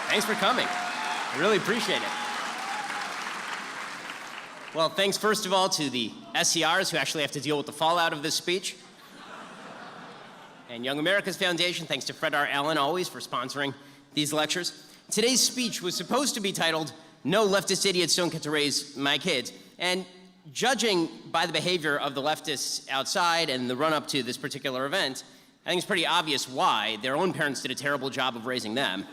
Thanks for coming. I really appreciate it. Well, thanks first of all to the SCRs who actually have to deal with the fallout of this speech. And Young America's Foundation, thanks to Fred R. Allen always for sponsoring these lectures. Today's speech was supposed to be titled, "No leftist idiots don't get to raise my kids." And judging by the behavior of the leftists outside and the run-up to this particular event, I think it's pretty obvious why. Their own parents did a terrible job of raising them.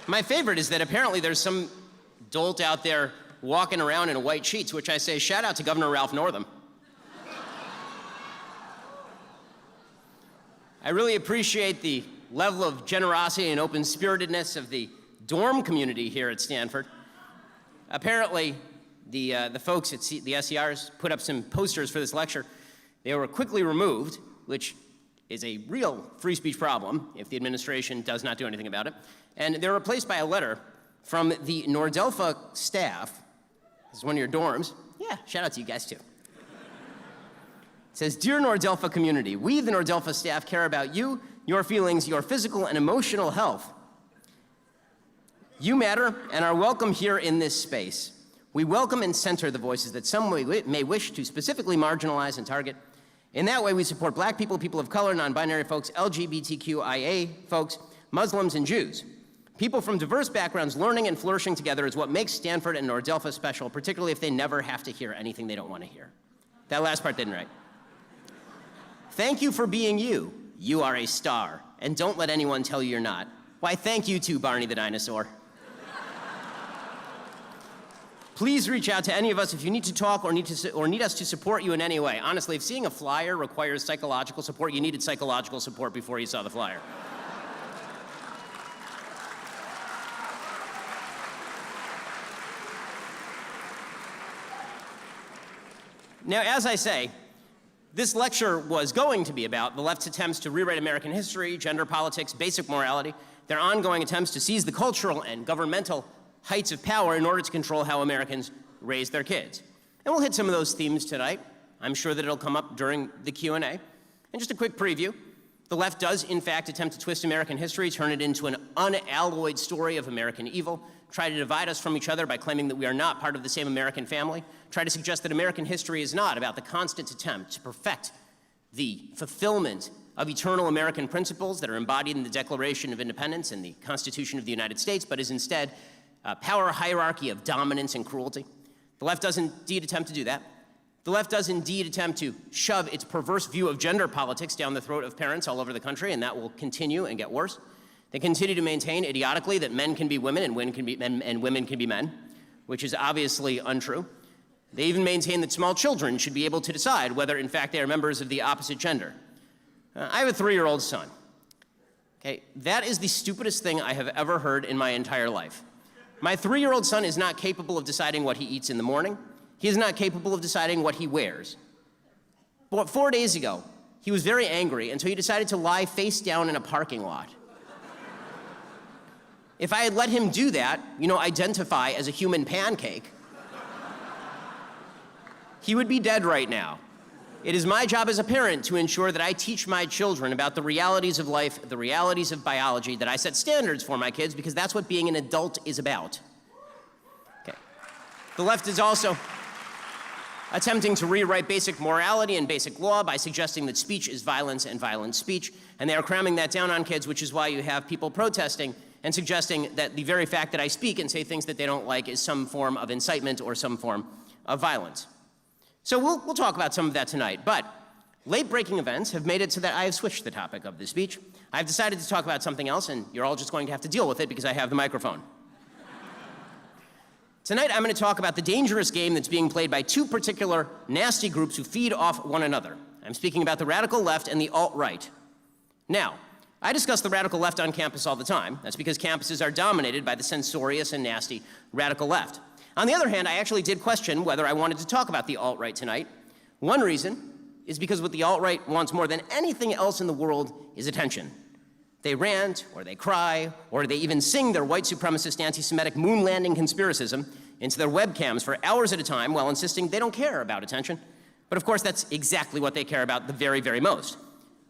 My favorite is that apparently there's some dolt out there walking around in a white sheet, to which I say, shout out to Governor Ralph Northam. I really appreciate the level of generosity and open-spiritedness of the dorm community here at Stanford. Apparently, the folks at the SCRs put up some posters for this lecture. They were quickly removed, which is a real free speech problem if the administration does not do anything about it. And they're replaced by a letter from the Nordelpha staff. This is one of your dorms. Yeah, shout out to you guys too. It says, "Dear Nordelpha community, we, the Nordelpha staff, care about you, your feelings, your physical and emotional health. You matter and are welcome here in this space. We welcome and center the voices that some may wish to specifically marginalize and target. In that way, we support black people, people of color, non-binary folks, LGBTQIA folks, Muslims, and Jews. People from diverse backgrounds learning and flourishing together is what makes Stanford and Nordelpha special, particularly if they never have to hear anything they don't want to hear." That last part didn't write. "Thank you for being you. You are a star, and don't let anyone tell you you're not. Why, thank you too, Barney the dinosaur. Please reach out to any of us if you need to talk or need us to support you in any way." Honestly, if seeing a flyer requires psychological support, you needed psychological support before you saw the flyer. Now, as I say, this lecture was going to be about the left's attempts to rewrite American history, gender politics, basic morality, their ongoing attempts to seize the cultural and governmental heights of power in order to control how Americans raise their kids. And we'll hit some of those themes tonight. I'm sure that it'll come up during the Q&A. And just a quick preview, the left does, in fact, attempt to twist American history, turn it into an unalloyed story of American evil, try to divide us from each other by claiming that we are not part of the same American family, try to suggest that American history is not about the constant attempt to perfect the fulfillment of eternal American principles that are embodied in the Declaration of Independence and the Constitution of the United States, but is instead a power hierarchy of dominance and cruelty. The left does indeed attempt to do that. The left does indeed attempt to shove its perverse view of gender politics down the throat of parents all over the country, and that will continue and get worse. They continue to maintain idiotically that men can be women and women can be men, which is obviously untrue. They even maintain that small children should be able to decide whether, in fact, they are members of the opposite gender. I have a 3-year-old son. Okay, that is the stupidest thing I have ever heard in my entire life. My 3-year-old son is not capable of deciding what he eats in the morning. He is not capable of deciding what he wears. But 4 days ago, he was very angry, and so he decided to lie face down in a parking lot. If I had let him do that, identify as a human pancake, he would be dead right now. It is my job as a parent to ensure that I teach my children about the realities of life, the realities of biology, that I set standards for my kids, because that's what being an adult is about. Okay. The left is also attempting to rewrite basic morality and basic law by suggesting that speech is violence and violent speech, and they are cramming that down on kids, which is why you have people protesting and suggesting that the very fact that I speak and say things that they don't like is some form of incitement or some form of violence. So we'll talk about some of that tonight, but late-breaking events have made it so that I have switched the topic of this speech. I've decided to talk about something else, and you're all just going to have to deal with it because I have the microphone. Tonight, I'm going to talk about the dangerous game that's being played by two particular nasty groups who feed off one another. I'm speaking about the radical left and the alt-right. Now, I discuss the radical left on campus all the time. That's because campuses are dominated by the censorious and nasty radical left. On the other hand, I actually did question whether I wanted to talk about the alt-right tonight. One reason is because what the alt-right wants more than anything else in the world is attention. They rant, or they cry, or they even sing their white supremacist anti-Semitic moon landing conspiracism into their webcams for hours at a time while insisting they don't care about attention. But of course, that's exactly what they care about the very, very most.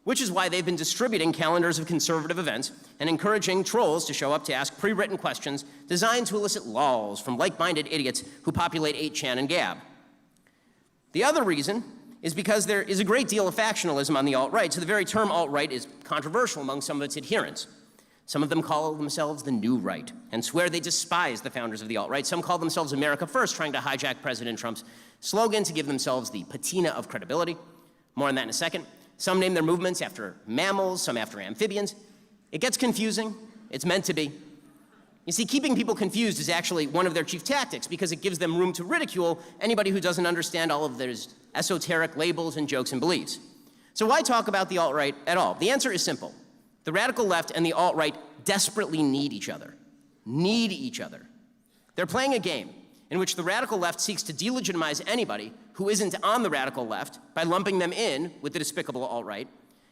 which is why they've been distributing calendars of conservative events and encouraging trolls to show up to ask pre-written questions designed to elicit lols from like-minded idiots who populate 8chan and Gab. The other reason is because there is a great deal of factionalism on the alt-right, so the very term alt-right is controversial among some of its adherents. Some of them call themselves the New Right and swear they despise the founders of the alt-right. Some call themselves America First, trying to hijack President Trump's slogan to give themselves the patina of credibility. More on that in a second. Some name their movements after mammals, some after amphibians. It gets confusing. It's meant to be. You see, keeping people confused is actually one of their chief tactics because it gives them room to ridicule anybody who doesn't understand all of their esoteric labels and jokes and beliefs. So why talk about the alt-right at all? The answer is simple. The radical left and the alt-right desperately need each other. Need each other. They're playing a game in which the radical left seeks to delegitimize anybody who isn't on the radical left by lumping them in with the despicable alt-right,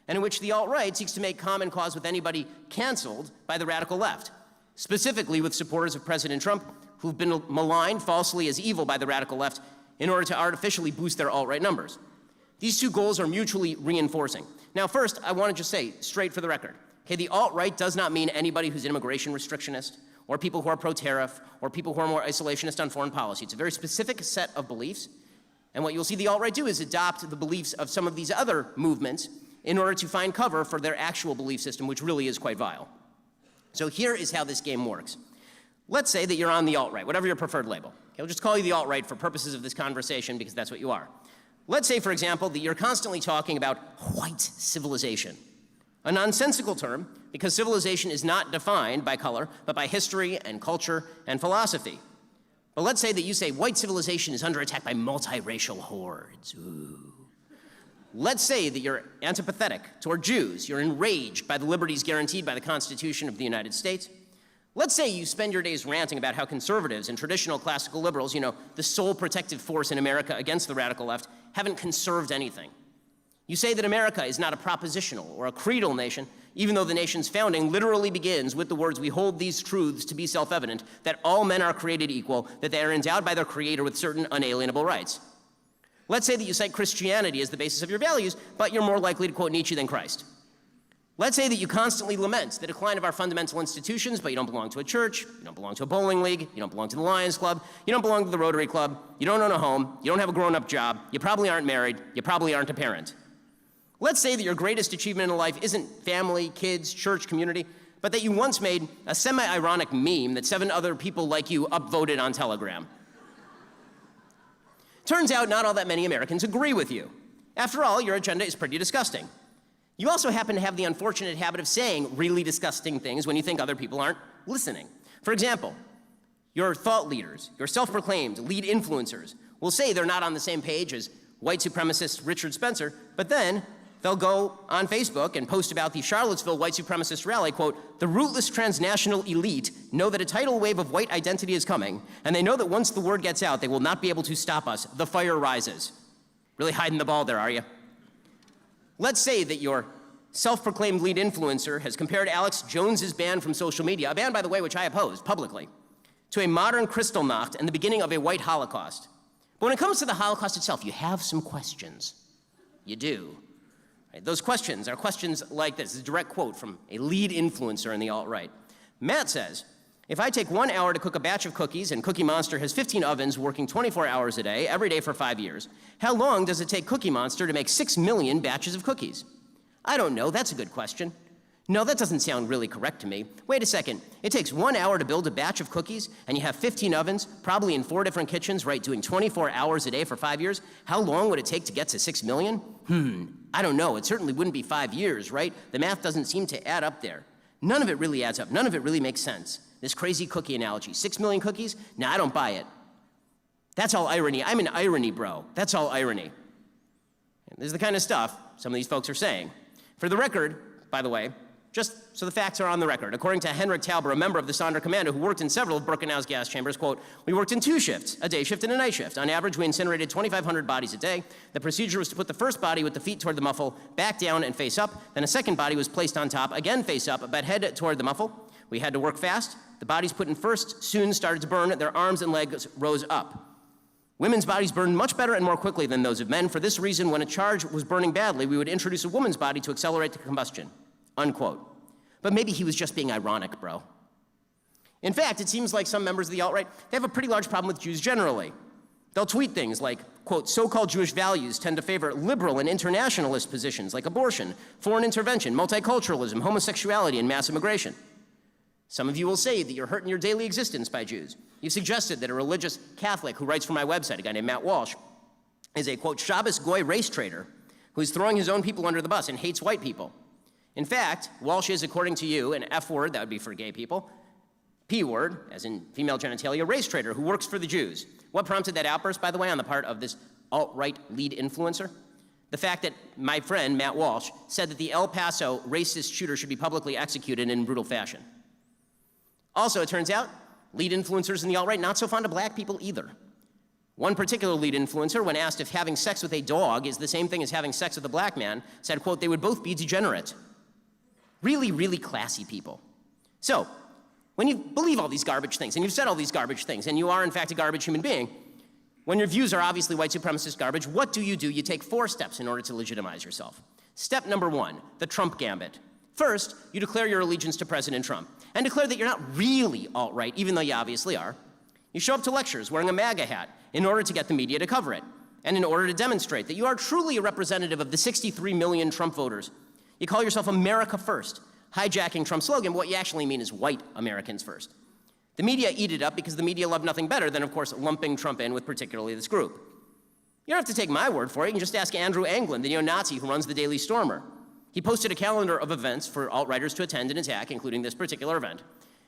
and in which the alt-right seeks to make common cause with anybody canceled by the radical left, specifically with supporters of President Trump who've been maligned falsely as evil by the radical left in order to artificially boost their alt-right numbers. These two goals are mutually reinforcing. Now, first, I want to just say, straight for the record, okay, the alt-right does not mean anybody who's an immigration restrictionist, or people who are pro-tariff, or people who are more isolationist on foreign policy. It's a very specific set of beliefs, and what you'll see the alt-right do is adopt the beliefs of some of these other movements in order to find cover for their actual belief system, which really is quite vile. So here is how this game works. Let's say that you're on the alt-right, whatever your preferred label. Okay, we'll just call you the alt-right for purposes of this conversation because that's what you are. Let's say, for example, that you're constantly talking about white civilization, a nonsensical term because civilization is not defined by color, but by history and culture and philosophy. But let's say that you say white civilization is under attack by multiracial hordes. Ooh. Let's say that you're antipathetic toward Jews, you're enraged by the liberties guaranteed by the Constitution of the United States. Let's say you spend your days ranting about how conservatives and traditional classical liberals, you know, the sole protective force in America against the radical left, haven't conserved anything. You say that America is not a propositional or a creedal nation, even though the nation's founding literally begins with the words, "We hold these truths to be self-evident, that all men are created equal, that they are endowed by their Creator with certain unalienable rights." Let's say that you cite Christianity as the basis of your values, but you're more likely to quote Nietzsche than Christ. Let's say that you constantly lament the decline of our fundamental institutions, but you don't belong to a church, you don't belong to a bowling league, you don't belong to the Lions Club, you don't belong to the Rotary Club, you don't own a home, you don't have a grown-up job, you probably aren't married, you probably aren't a parent. Let's say that your greatest achievement in life isn't family, kids, church, community, but that you once made a semi-ironic meme that 7 other people like you upvoted on Telegram. Turns out not all that many Americans agree with you. After all, your agenda is pretty disgusting. You also happen to have the unfortunate habit of saying really disgusting things when you think other people aren't listening. For example, your thought leaders, your self-proclaimed lead influencers, will say they're not on the same page as white supremacist Richard Spencer, but then they'll go on Facebook and post about the Charlottesville white supremacist rally, quote, "The rootless transnational elite know that a tidal wave of white identity is coming, and they know that once the word gets out, they will not be able to stop us. The fire rises." Really hiding the ball there, are you? Let's say that your self-proclaimed lead influencer has compared Alex Jones's ban from social media, a ban, by the way, which I opposed publicly, to a modern Kristallnacht and the beginning of a white Holocaust. But when it comes to the Holocaust itself, you have some questions. You do. Right? Those questions are questions like this. This is a direct quote from a lead influencer in the alt-right. Matt says, "If I take 1 hour to cook a batch of cookies and Cookie Monster has 15 ovens working 24 hours a day, every day for 5 years, how long does it take Cookie Monster to make 6 million batches of cookies?" I don't know, that's a good question. No, that doesn't sound really correct to me. Wait a second, it takes 1 hour to build a batch of cookies and you have 15 ovens, probably in 4 different kitchens, right, doing 24 hours a day for 5 years? How long would it take to get to 6 million? I don't know, it certainly wouldn't be 5 years, right? The math doesn't seem to add up there. None of it really adds up, none of it really makes sense. This crazy cookie analogy, 6 million cookies? Nah, I don't buy it. That's all irony. I'm an irony bro. That's all irony. And this is the kind of stuff some of these folks are saying. For the record, by the way, just so the facts are on the record, according to Henrik Tauber, a member of the Sonder Commando who worked in several of Birkenau's gas chambers, quote, "We worked in 2 shifts, a day shift and a night shift. On average, we incinerated 2,500 bodies a day. The procedure was to put the first body with the feet toward the muffle, back down and face up. Then a second body was placed on top, again face up, but head toward the muffle. We had to work fast. The bodies put in first soon started to burn. Their arms and legs rose up." Women's bodies burn much better and more quickly than those of men. For this reason, when a charge was burning badly, we would introduce a woman's body to accelerate the combustion, unquote. But maybe he was just being ironic, bro. In fact, it seems like some members of the alt-right, they have a pretty large problem with Jews generally. They'll tweet things like, quote, so-called Jewish values tend to favor liberal and internationalist positions like abortion, foreign intervention, multiculturalism, homosexuality, and mass immigration. Some of you will say that you're hurt in your daily existence by Jews. You've suggested that a religious Catholic who writes for my website, a guy named Matt Walsh, is a, quote, Shabbos Goy race traitor who's throwing his own people under the bus and hates white people. In fact, Walsh is, according to you, an F word, that would be for gay people, P word, as in female genitalia, race traitor who works for the Jews. What prompted that outburst, by the way, on the part of this alt-right lead influencer? The fact that my friend, Matt Walsh, said that the El Paso racist shooter should be publicly executed in brutal fashion. Also, it turns out, lead influencers in the alt-right not so fond of black people either. One particular lead influencer, when asked if having sex with a dog is the same thing as having sex with a black man, said, quote, they would both be degenerate. Really, really classy people. So, when you believe all these garbage things, and you've said all these garbage things, and you are in fact a garbage human being, when your views are obviously white supremacist garbage, what do? You take 4 steps in order to legitimize yourself. Step number 1, the Trump gambit. First, you declare your allegiance to President Trump, and declare that you're not really alt-right, even though you obviously are. You show up to lectures wearing a MAGA hat in order to get the media to cover it, and in order to demonstrate that you are truly a representative of the 63 million Trump voters. You call yourself America First, hijacking Trump's slogan, but what you actually mean is white Americans first. The media eat it up because the media love nothing better than, of course, lumping Trump in with particularly this group. You don't have to take my word for it. You can just ask Andrew Anglin, the neo-Nazi who runs the Daily Stormer. He posted a calendar of events for alt-righters to attend and attack, including this particular event.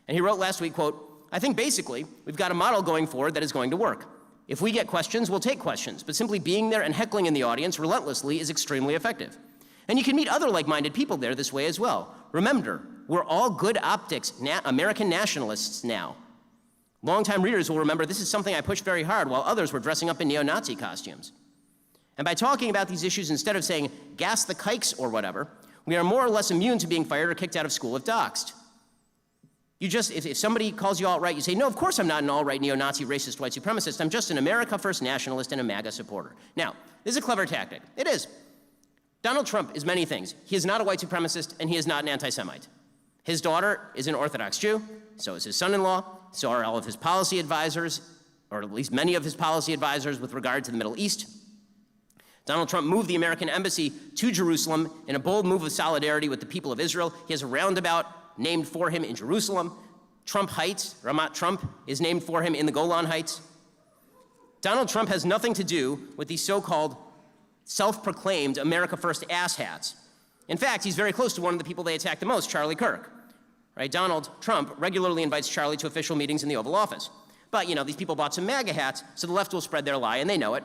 And he wrote last week, quote, I think basically we've got a model going forward that is going to work. If we get questions, we'll take questions, but simply being there and heckling in the audience relentlessly is extremely effective. And you can meet other like-minded people there this way as well. Remember, we're all good optics, American nationalists now. Longtime readers will remember this is something I pushed very hard while others were dressing up in neo-Nazi costumes. And by talking about these issues instead of saying, gas the kikes or whatever, we are more or less immune to being fired or kicked out of school if doxxed. You just, if somebody calls you alt-right, you say, no, of course I'm not an alt-right, neo-Nazi, racist, white supremacist. I'm just an America First nationalist and a MAGA supporter. Now, this is a clever tactic. It is. Donald Trump is many things. He is not a white supremacist, and he is not an anti-Semite. His daughter is an Orthodox Jew, so is his son-in-law, so are all of his policy advisors, or at least many of his policy advisors with regard to the Middle East. Donald Trump moved the American embassy to Jerusalem in a bold move of solidarity with the people of Israel. He has a roundabout named for him in Jerusalem. Trump Heights, Ramat Trump, is named for him in the Golan Heights. Donald Trump has nothing to do with these so-called self-proclaimed America First asshats. In fact, he's very close to one of the people they attack the most, Charlie Kirk. Right? Donald Trump regularly invites Charlie to official meetings in the Oval Office. But, you know, these people bought some MAGA hats, so the left will spread their lie, and they know it,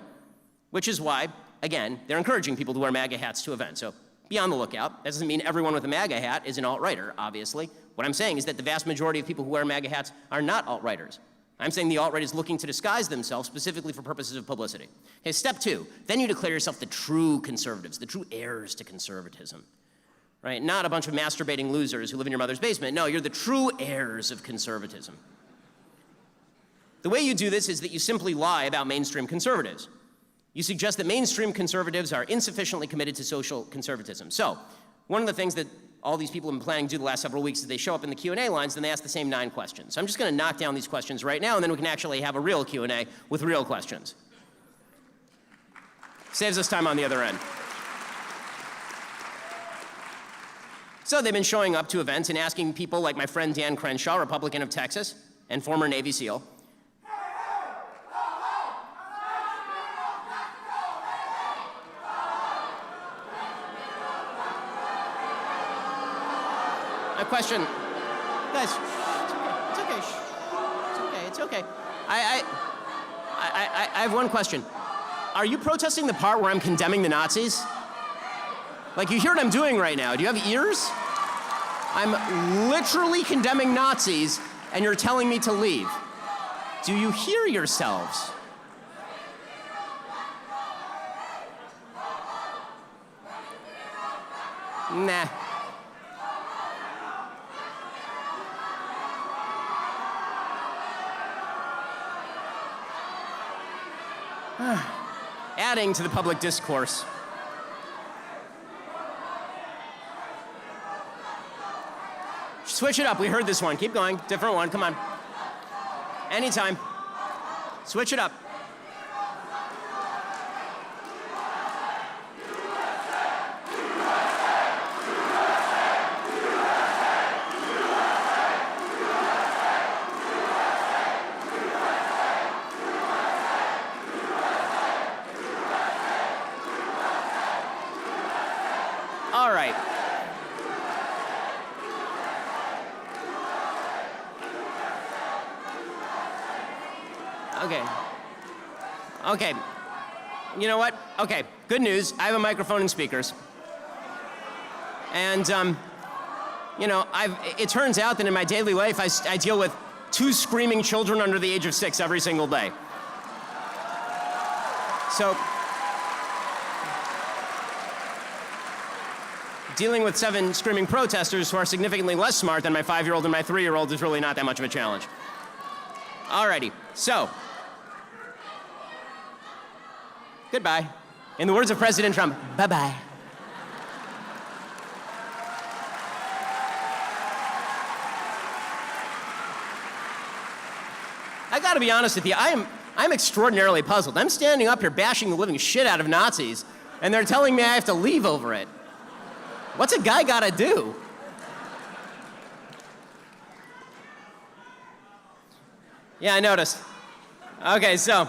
which is why, again, they're encouraging people to wear MAGA hats to events. So be on the lookout. That doesn't mean everyone with a MAGA hat is an alt-righter, obviously. What I'm saying is that the vast majority of people who wear MAGA hats are not alt-righters. I'm saying the alt-right is looking to disguise themselves specifically for purposes of publicity. Okay, step 2, then you declare yourself the true conservatives, the true heirs to conservatism. Right? Not a bunch of masturbating losers who live in your mother's basement. No, you're the true heirs of conservatism. The way you do this is that you simply lie about mainstream conservatives. You suggest that mainstream conservatives are insufficiently committed to social conservatism. So, one of the things that all these people have been planning to do the last several weeks is they show up in the Q&A lines and they ask the same 9 questions. So I'm just going to knock down these questions right now, and then we can actually have a real Q&A with real questions. Saves us time on the other end. So they've been showing up to events and asking people like my friend Dan Crenshaw, Republican of Texas and former Navy SEAL. A question, guys, it's okay, it's okay. I have one question. Are you protesting the part where I'm condemning the Nazis? Like, you hear what I'm doing right now. Do you have ears? I'm literally condemning Nazis, and you're telling me to leave. Do you hear yourselves? Nah. Adding to the public discourse. Switch it up. We heard this one. Keep going. Different one. Come on. Anytime. Switch it up. All right. Okay. Okay. You know what? Okay. Good news. I have a microphone and speakers. And, you know, it turns out that in my daily life, I deal with 2 screaming children under the age of 6 every single day. So, dealing with 7 screaming protesters who are significantly less smart than my 5-year-old and my 3-year-old is really not that much of a challenge. Alrighty, so. Goodbye. In the words of President Trump, bye-bye. I gotta be honest with you, I'm extraordinarily puzzled. I'm standing up here bashing the living shit out of Nazis, and they're telling me I have to leave over it. What's a guy gotta do? Yeah, I noticed. Okay, so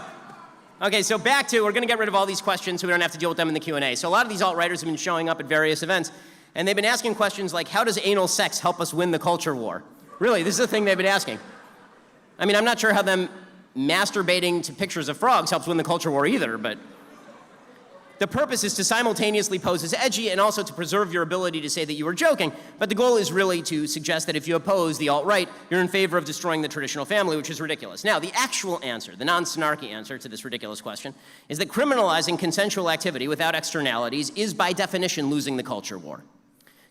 back to, we're gonna get rid of all these questions so we don't have to deal with them in the Q&A. So a lot of these alt-writers have been showing up at various events, and they've been asking questions like, how does anal sex help us win the culture war? Really, this is the thing they've been asking. I mean, I'm not sure how them masturbating to pictures of frogs helps win the culture war either, but the purpose is to simultaneously pose as edgy and also to preserve your ability to say that you were joking, but the goal is really to suggest that if you oppose the alt-right, you're in favor of destroying the traditional family, which is ridiculous. Now, the actual answer, the non-snarky answer to this ridiculous question, is that criminalizing consensual activity without externalities is by definition losing the culture war.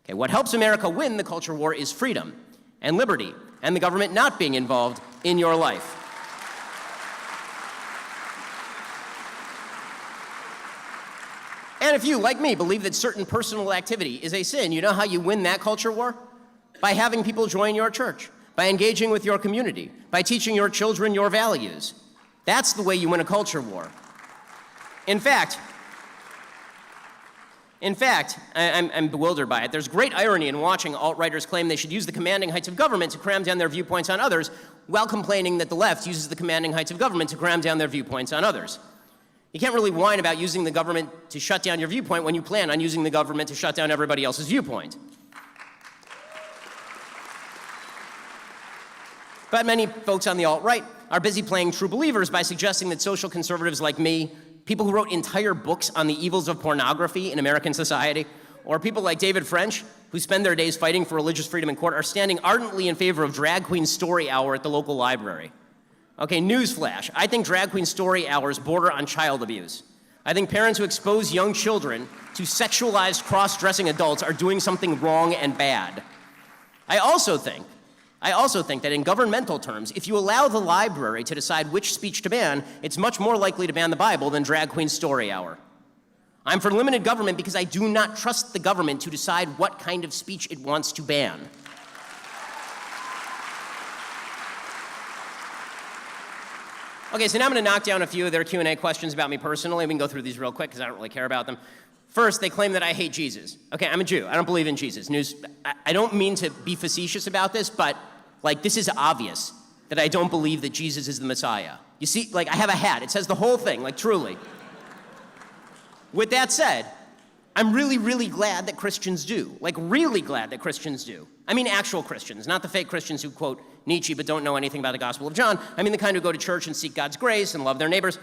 Okay, what helps America win the culture war is freedom and liberty and the government not being involved in your life. And if you, like me, believe that certain personal activity is a sin, you know how you win that culture war? By having people join your church, by engaging with your community, by teaching your children your values. That's the way you win a culture war. In fact, I'm bewildered by it. There's great irony in watching alt-writers claim they should use the commanding heights of government to cram down their viewpoints on others, while complaining that the left uses the commanding heights of government to cram down their viewpoints on others. You can't really whine about using the government to shut down your viewpoint when you plan on using the government to shut down everybody else's viewpoint. But many folks on the alt-right are busy playing true believers by suggesting that social conservatives like me, people who wrote entire books on the evils of pornography in American society, or people like David French, who spend their days fighting for religious freedom in court, are standing ardently in favor of drag queen story hour at the local library. Okay, newsflash. I think drag queen story hours border on child abuse. I think parents who expose young children to sexualized cross-dressing adults are doing something wrong and bad. I also think that in governmental terms, if you allow the library to decide which speech to ban, it's much more likely to ban the Bible than drag queen story hour. I'm for limited government because I do not trust the government to decide what kind of speech it wants to ban. Okay, so now I'm going to knock down a few of their Q&A questions about me personally. We can go through these real quick because I don't really care about them. First, they claim that I hate Jesus. Okay, I'm a Jew. I don't believe in Jesus. I don't mean to be facetious about this, but like this is obvious that I don't believe that Jesus is the Messiah. You see, like I have a hat. It says the whole thing, like truly. With that said, I'm really, really glad that Christians do. Like really glad that Christians do. I mean actual Christians, not the fake Christians who quote Nietzsche but don't know anything about the Gospel of John. I mean the kind who go to church and seek God's grace and love their neighbors.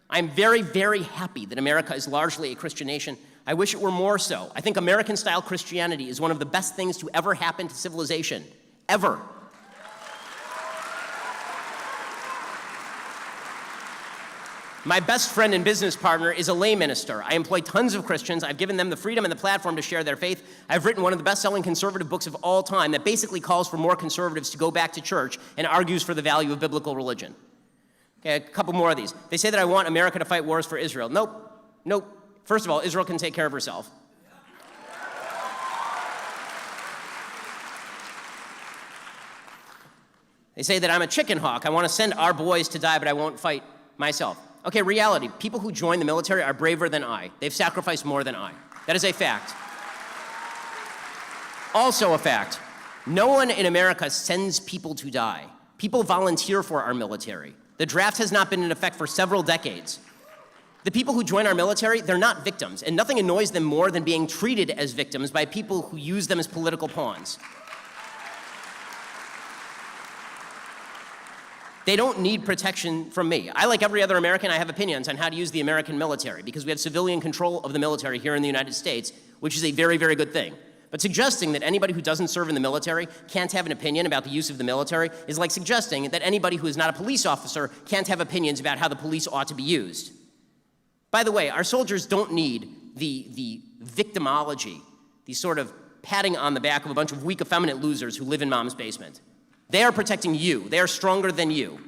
I'm very, very happy that America is largely a Christian nation. I wish it were more so. I think American-style Christianity is one of the best things to ever happen to civilization, ever. My best friend and business partner is a lay minister. I employ tons of Christians. I've given them the freedom and the platform to share their faith. I've written one of the best-selling conservative books of all time that basically calls for more conservatives to go back to church and argues for the value of biblical religion. Okay, a couple more of these. They say that I want America to fight wars for Israel. Nope, nope. First of all, Israel can take care of herself. They say that I'm a chicken hawk. I want to send our boys to die, but I won't fight myself. Okay, reality. People who join the military are braver than I. They've sacrificed more than I. That is a fact. Also a fact. No one in America sends people to die. People volunteer for our military. The draft has not been in effect for several decades. The people who join our military, they're not victims, and nothing annoys them more than being treated as victims by people who use them as political pawns. They don't need protection from me. I, like every other American, I have opinions on how to use the American military because we have civilian control of the military here in the United States, which is a very, very good thing. But suggesting that anybody who doesn't serve in the military can't have an opinion about the use of the military is like suggesting that anybody who is not a police officer can't have opinions about how the police ought to be used. By the way, our soldiers don't need the victimology, the sort of patting on the back of a bunch of weak, effeminate losers who live in mom's basement. They are protecting you. They are stronger than you.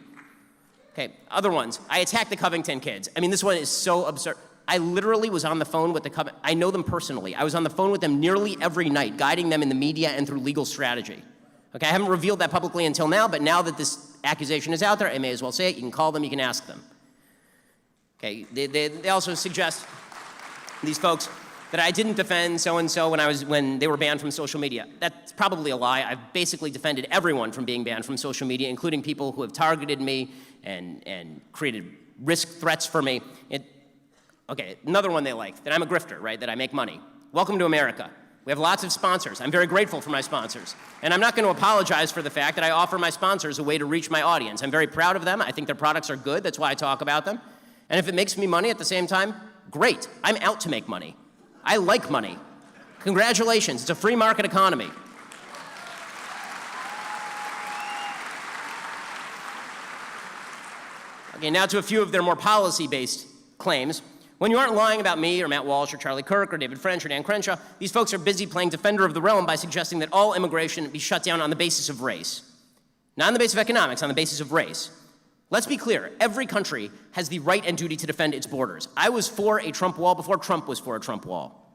Okay, other ones. I attacked the Covington kids. I mean, this one is so absurd. I literally was on the phone with the Covington. I know them personally. I was on the phone with them nearly every night, guiding them in the media and through legal strategy. Okay, I haven't revealed that publicly until now, but now that this accusation is out there, I may as well say it. You can call them, you can ask them. Okay, they also suggest, these folks, that I didn't defend so-and-so when they were banned from social media. That's probably a lie. I've basically defended everyone from being banned from social media, including people who have targeted me and created risk threats for me. Okay, another one they like, that I'm a grifter, right, that I make money. Welcome to America. We have lots of sponsors. I'm very grateful for my sponsors. And I'm not going to apologize for the fact that I offer my sponsors a way to reach my audience. I'm very proud of them. I think their products are good. That's why I talk about them. And if it makes me money at the same time, great. I'm out to make money. I like money. Congratulations, it's a free market economy. Okay, now to a few of their more policy-based claims. When you aren't lying about me or Matt Walsh or Charlie Kirk or David French or Dan Crenshaw, these folks are busy playing defender of the realm by suggesting that all immigration be shut down on the basis of race. Not on the basis of economics, on the basis of race. Let's be clear, every country has the right and duty to defend its borders. I was for a Trump wall before Trump was for a Trump wall.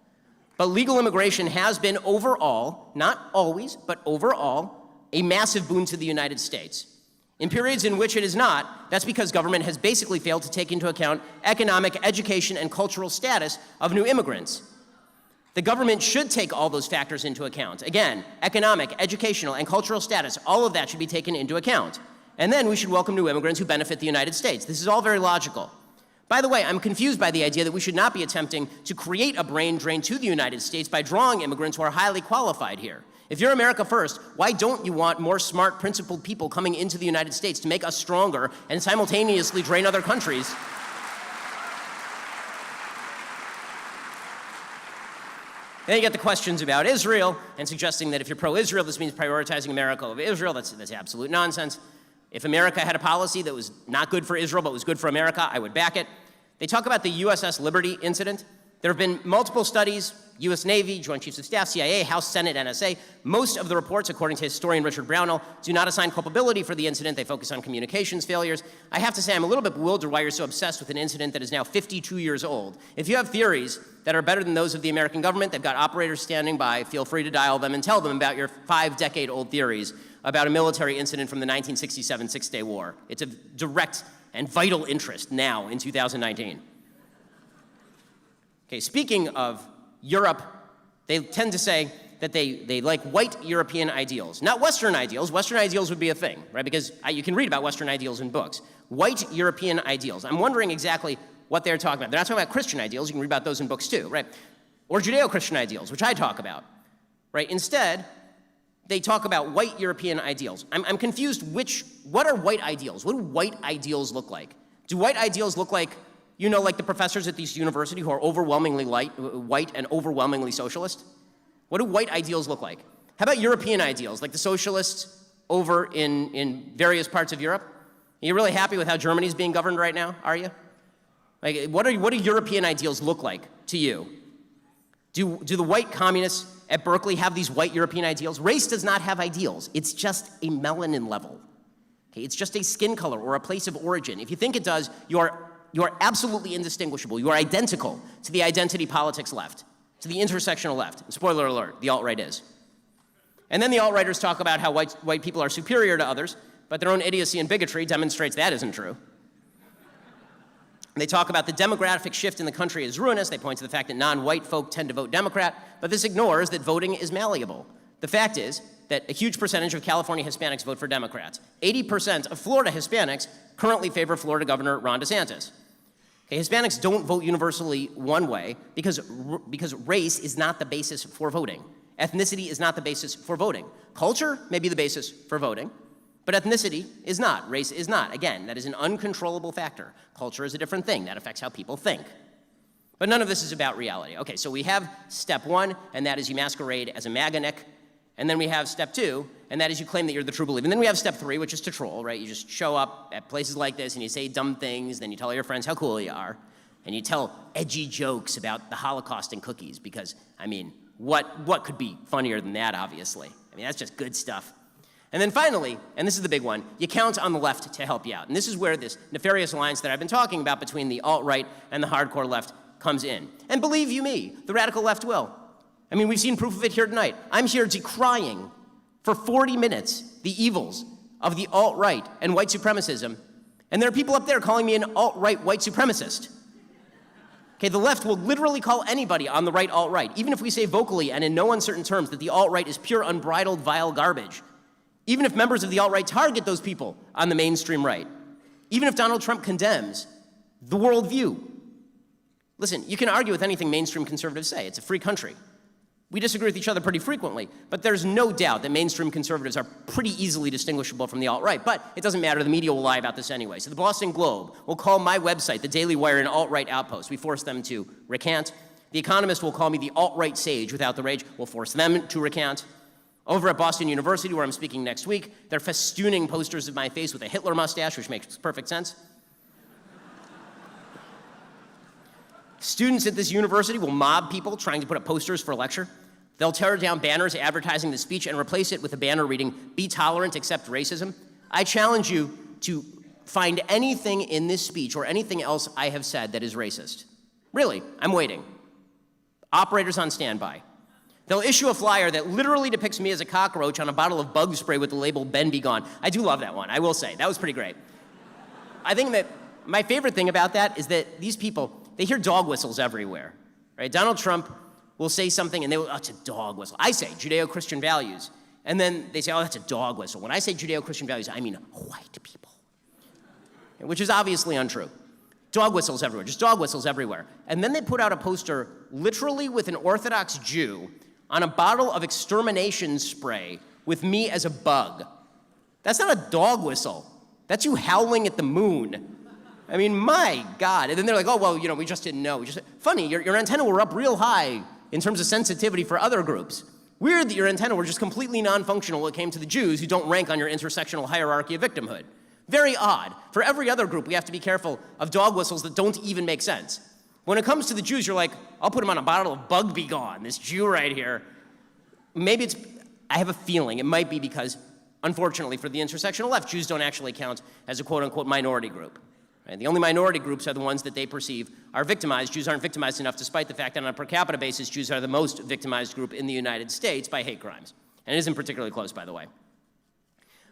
But legal immigration has been overall, not always, but overall, a massive boon to the United States. In periods in which it is not, that's because government has basically failed to take into account economic, education, and cultural status of new immigrants. The government should take all those factors into account. Again, economic, educational, and cultural status, all of that should be taken into account. And then we should welcome new immigrants who benefit the United States. This is all very logical. By the way, I'm confused by the idea that we should not be attempting to create a brain drain to the United States by drawing immigrants who are highly qualified here. If you're America first, why don't you want more smart, principled people coming into the United States to make us stronger and simultaneously drain other countries? Then you get the questions about Israel and suggesting that if you're pro-Israel, this means prioritizing America over Israel. That's absolute nonsense. If America had a policy that was not good for Israel but was good for America, I would back it. They talk about the USS Liberty incident. There have been multiple studies, US Navy, Joint Chiefs of Staff, CIA, House, Senate, NSA. Most of the reports, according to historian Richard Brownell, do not assign culpability for the incident. They focus on communications failures. I have to say I'm a little bit bewildered why you're so obsessed with an incident that is now 52 years old. If you have theories that are better than those of the American government, they've got operators standing by, feel free to dial them and tell them about your 5-decade-old theories about a military incident from the 1967 Six-Day War. It's of direct and vital interest now in 2019. Okay, speaking of Europe, they tend to say that they like white European ideals, not Western ideals. Western ideals would be a thing, right? Because you can read about Western ideals in books. White European ideals. I'm wondering exactly what they're talking about. They're not talking about Christian ideals. You can read about those in books too, right? Or Judeo-Christian ideals, which I talk about, right? Instead, they talk about white European ideals. I'm confused what are white ideals? What do white ideals look like? Do white ideals look like, you know, like the professors at this university who are overwhelmingly white and overwhelmingly socialist? What do white ideals look like? How about European ideals, like the socialists over in various parts of Europe? Are you really happy with how Germany's being governed right now, are you? Like, what do European ideals look like to you? Do the white communists at Berkeley have these white European ideals? Race does not have ideals. It's just a melanin level. Okay, it's just a skin color or a place of origin. If you think it does, you are absolutely indistinguishable. You are identical to the identity politics left, to the intersectional left. And spoiler alert, the alt-right is. And then the alt-righters talk about how white people are superior to others, but their own idiocy and bigotry demonstrates that isn't true. They talk about the demographic shift in the country is ruinous. They point to the fact that non-white folk tend to vote Democrat, but this ignores that voting is malleable. The fact is that a huge percentage of California Hispanics vote for Democrats. 80% of Florida Hispanics currently favor Florida Governor Ron DeSantis. Okay, Hispanics don't vote universally one way because race is not the basis for voting. Ethnicity is not the basis for voting. Culture may be the basis for voting, but ethnicity is not, race is not. Again, that is an uncontrollable factor. Culture is a different thing. That affects how people think. But none of this is about reality. Okay, so we have step one, and that is you masquerade as a MAGA-nick. And then we have step two, and that is you claim that you're the true believer. And then we have step three, which is to troll, right? You just show up at places like this, and you say dumb things, then you tell all your friends how cool you are, and you tell edgy jokes about the Holocaust and cookies, because, I mean, what could be funnier than that, obviously? I mean, that's just good stuff. And then finally, and this is the big one, you count on the left to help you out. And this is where this nefarious alliance that I've been talking about between the alt-right and the hardcore left comes in. And believe you me, the radical left will. I mean, we've seen proof of it here tonight. I'm here decrying for 40 minutes the evils of the alt-right and white supremacism, and there are people up there calling me an alt-right white supremacist. Okay, the left will literally call anybody on the right alt-right, even if we say vocally and in no uncertain terms that the alt-right is pure, unbridled, vile garbage. Even if members of the alt-right target those people on the mainstream right. Even if Donald Trump condemns the worldview. Listen, you can argue with anything mainstream conservatives say. It's a free country. We disagree with each other pretty frequently, but there's no doubt that mainstream conservatives are pretty easily distinguishable from the alt-right, but it doesn't matter, the media will lie about this anyway. So the Boston Globe will call my website, the Daily Wire, an alt-right outpost. We force them to recant. The Economist will call me the alt-right sage without the rage. We'll force them to recant. Over at Boston University, where I'm speaking next week, they're festooning posters of my face with a Hitler mustache, which makes perfect sense. Students at this university will mob people trying to put up posters for a lecture. They'll tear down banners advertising the speech and replace it with a banner reading, "Be tolerant, accept racism." I challenge you to find anything in this speech or anything else I have said that is racist. Really, I'm waiting. Operators on standby. They'll issue a flyer that literally depicts me as a cockroach on a bottle of bug spray with the label "Ben Be Gone." I do love that one, I will say. That was pretty great. I think that my favorite thing about that is that these people, they hear dog whistles everywhere, right? Donald Trump will say something and they will, oh, it's a dog whistle. I say Judeo-Christian values, and then they say, oh, that's a dog whistle. When I say Judeo-Christian values, I mean white people, which is obviously untrue. Dog whistles everywhere, just dog whistles everywhere. And then they put out a poster literally with an Orthodox Jew on a bottle of extermination spray with me as a bug. That's not a dog whistle. That's you howling at the moon. I mean, my God. And then they're like, oh, well, you know, we just didn't know. Funny, your antenna were up real high in terms of sensitivity for other groups. Weird that your antenna were just completely non-functional when it came to the Jews who don't rank on your intersectional hierarchy of victimhood. Very odd. For every other group, we have to be careful of dog whistles that don't even make sense. When it comes to the Jews, you're like, I'll put him on a bottle of Bug Be Gone, this Jew right here. Maybe I have a feeling it might be because, unfortunately for the intersectional left, Jews don't actually count as a quote-unquote minority group. Right? The only minority groups are the ones that they perceive are victimized. Jews aren't victimized enough, despite the fact that on a per capita basis, Jews are the most victimized group in the United States by hate crimes. And it isn't particularly close, by the way.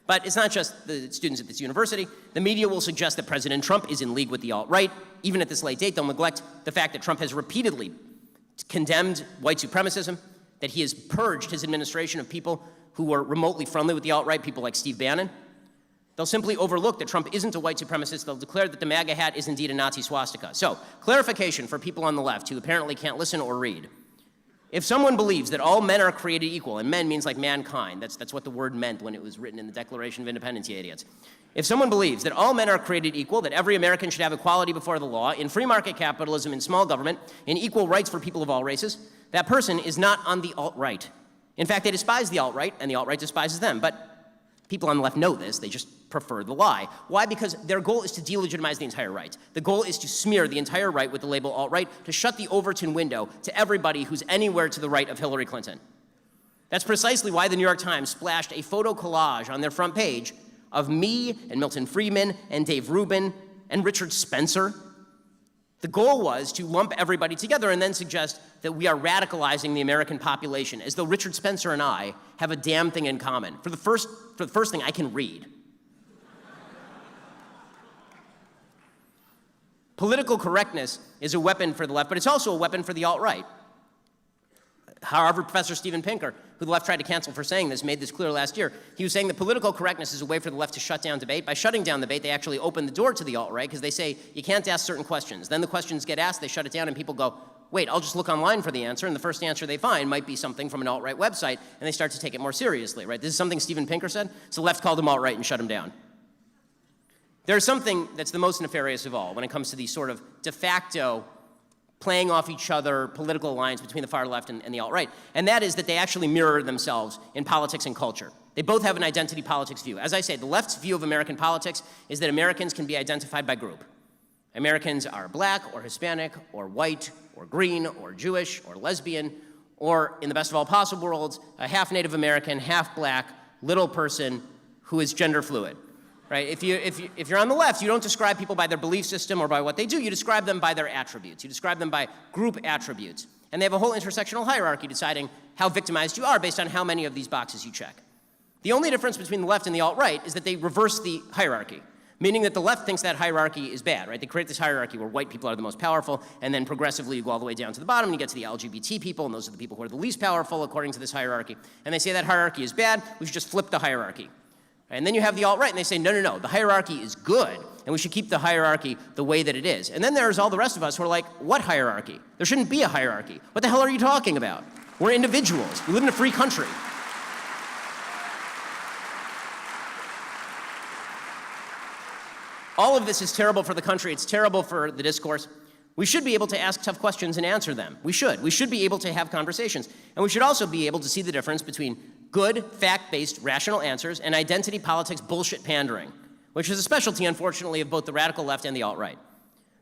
But it's not just the students at this university. The media will suggest that President Trump is in league with the alt-right. Even at this late date, they'll neglect the fact that Trump has repeatedly condemned white supremacism, that he has purged his administration of people who were remotely friendly with the alt-right, people like Steve Bannon. They'll simply overlook that Trump isn't a white supremacist. They'll declare that the MAGA hat is indeed a Nazi swastika. So, clarification for people on the left who apparently can't listen or read. If someone believes that all men are created equal, and men means like mankind, that's what the word meant when it was written in the Declaration of Independence, you idiots. If someone believes that all men are created equal, that every American should have equality before the law, in free market capitalism, in small government, in equal rights for people of all races, that person is not on the alt-right. In fact, they despise the alt-right, and the alt-right despises them. But people on the left know this, they just prefer the lie. Why? Because their goal is to delegitimize the entire right. The goal is to smear the entire right with the label alt-right, to shut the Overton window to everybody who's anywhere to the right of Hillary Clinton. That's precisely why the New York Times splashed a photo collage on their front page of me and Milton Friedman and Dave Rubin and Richard Spencer. The goal was to lump everybody together and then suggest that we are radicalizing the American population, as though Richard Spencer and I have a damn thing in common. For the first thing, I can read. Political correctness is a weapon for the left, but it's also a weapon for the alt-right. Harvard professor Steven Pinker, who the left tried to cancel for saying this, made this clear last year. He was saying that political correctness is a way for the left to shut down debate. By shutting down debate, they actually open the door to the alt-right, because they say you can't ask certain questions. Then the questions get asked, they shut it down, and people go, wait, I'll just look online for the answer, and the first answer they find might be something from an alt-right website, and they start to take it more seriously, right? This is something Steven Pinker said, so the left called him alt-right and shut him down. There's something that's the most nefarious of all when it comes to these sort of de facto playing off each other political alliance between the far left and the alt-right, and that is that they actually mirror themselves in politics and culture. They both have an identity politics view. As I say, the left's view of American politics is that Americans can be identified by group. Americans are black or Hispanic or white or green or Jewish or lesbian, or in the best of all possible worlds, a half Native American, half black, little person who is gender fluid. Right? If you're on the left, you don't describe people by their belief system or by what they do. You describe them by their attributes. You describe them by group attributes. And they have a whole intersectional hierarchy deciding how victimized you are based on how many of these boxes you check. The only difference between the left and the alt-right is that they reverse the hierarchy, meaning that the left thinks that hierarchy is bad, right? They create this hierarchy where white people are the most powerful, and then progressively you go all the way down to the bottom and you get to the LGBT people, and those are the people who are the least powerful according to this hierarchy. And they say that hierarchy is bad, we should just flip the hierarchy. And then you have the alt-right, and they say, no, no, no, the hierarchy is good, and we should keep the hierarchy the way that it is. And then there's all the rest of us who are like, what hierarchy? There shouldn't be a hierarchy. What the hell are you talking about? We're individuals. We live in a free country. All of this is terrible for the country. It's terrible for the discourse. We should be able to ask tough questions and answer them. We should. We should be able to have conversations. And we should also be able to see the difference between good, fact-based, rational answers and identity politics bullshit pandering, which is a specialty, unfortunately, of both the radical left and the alt-right.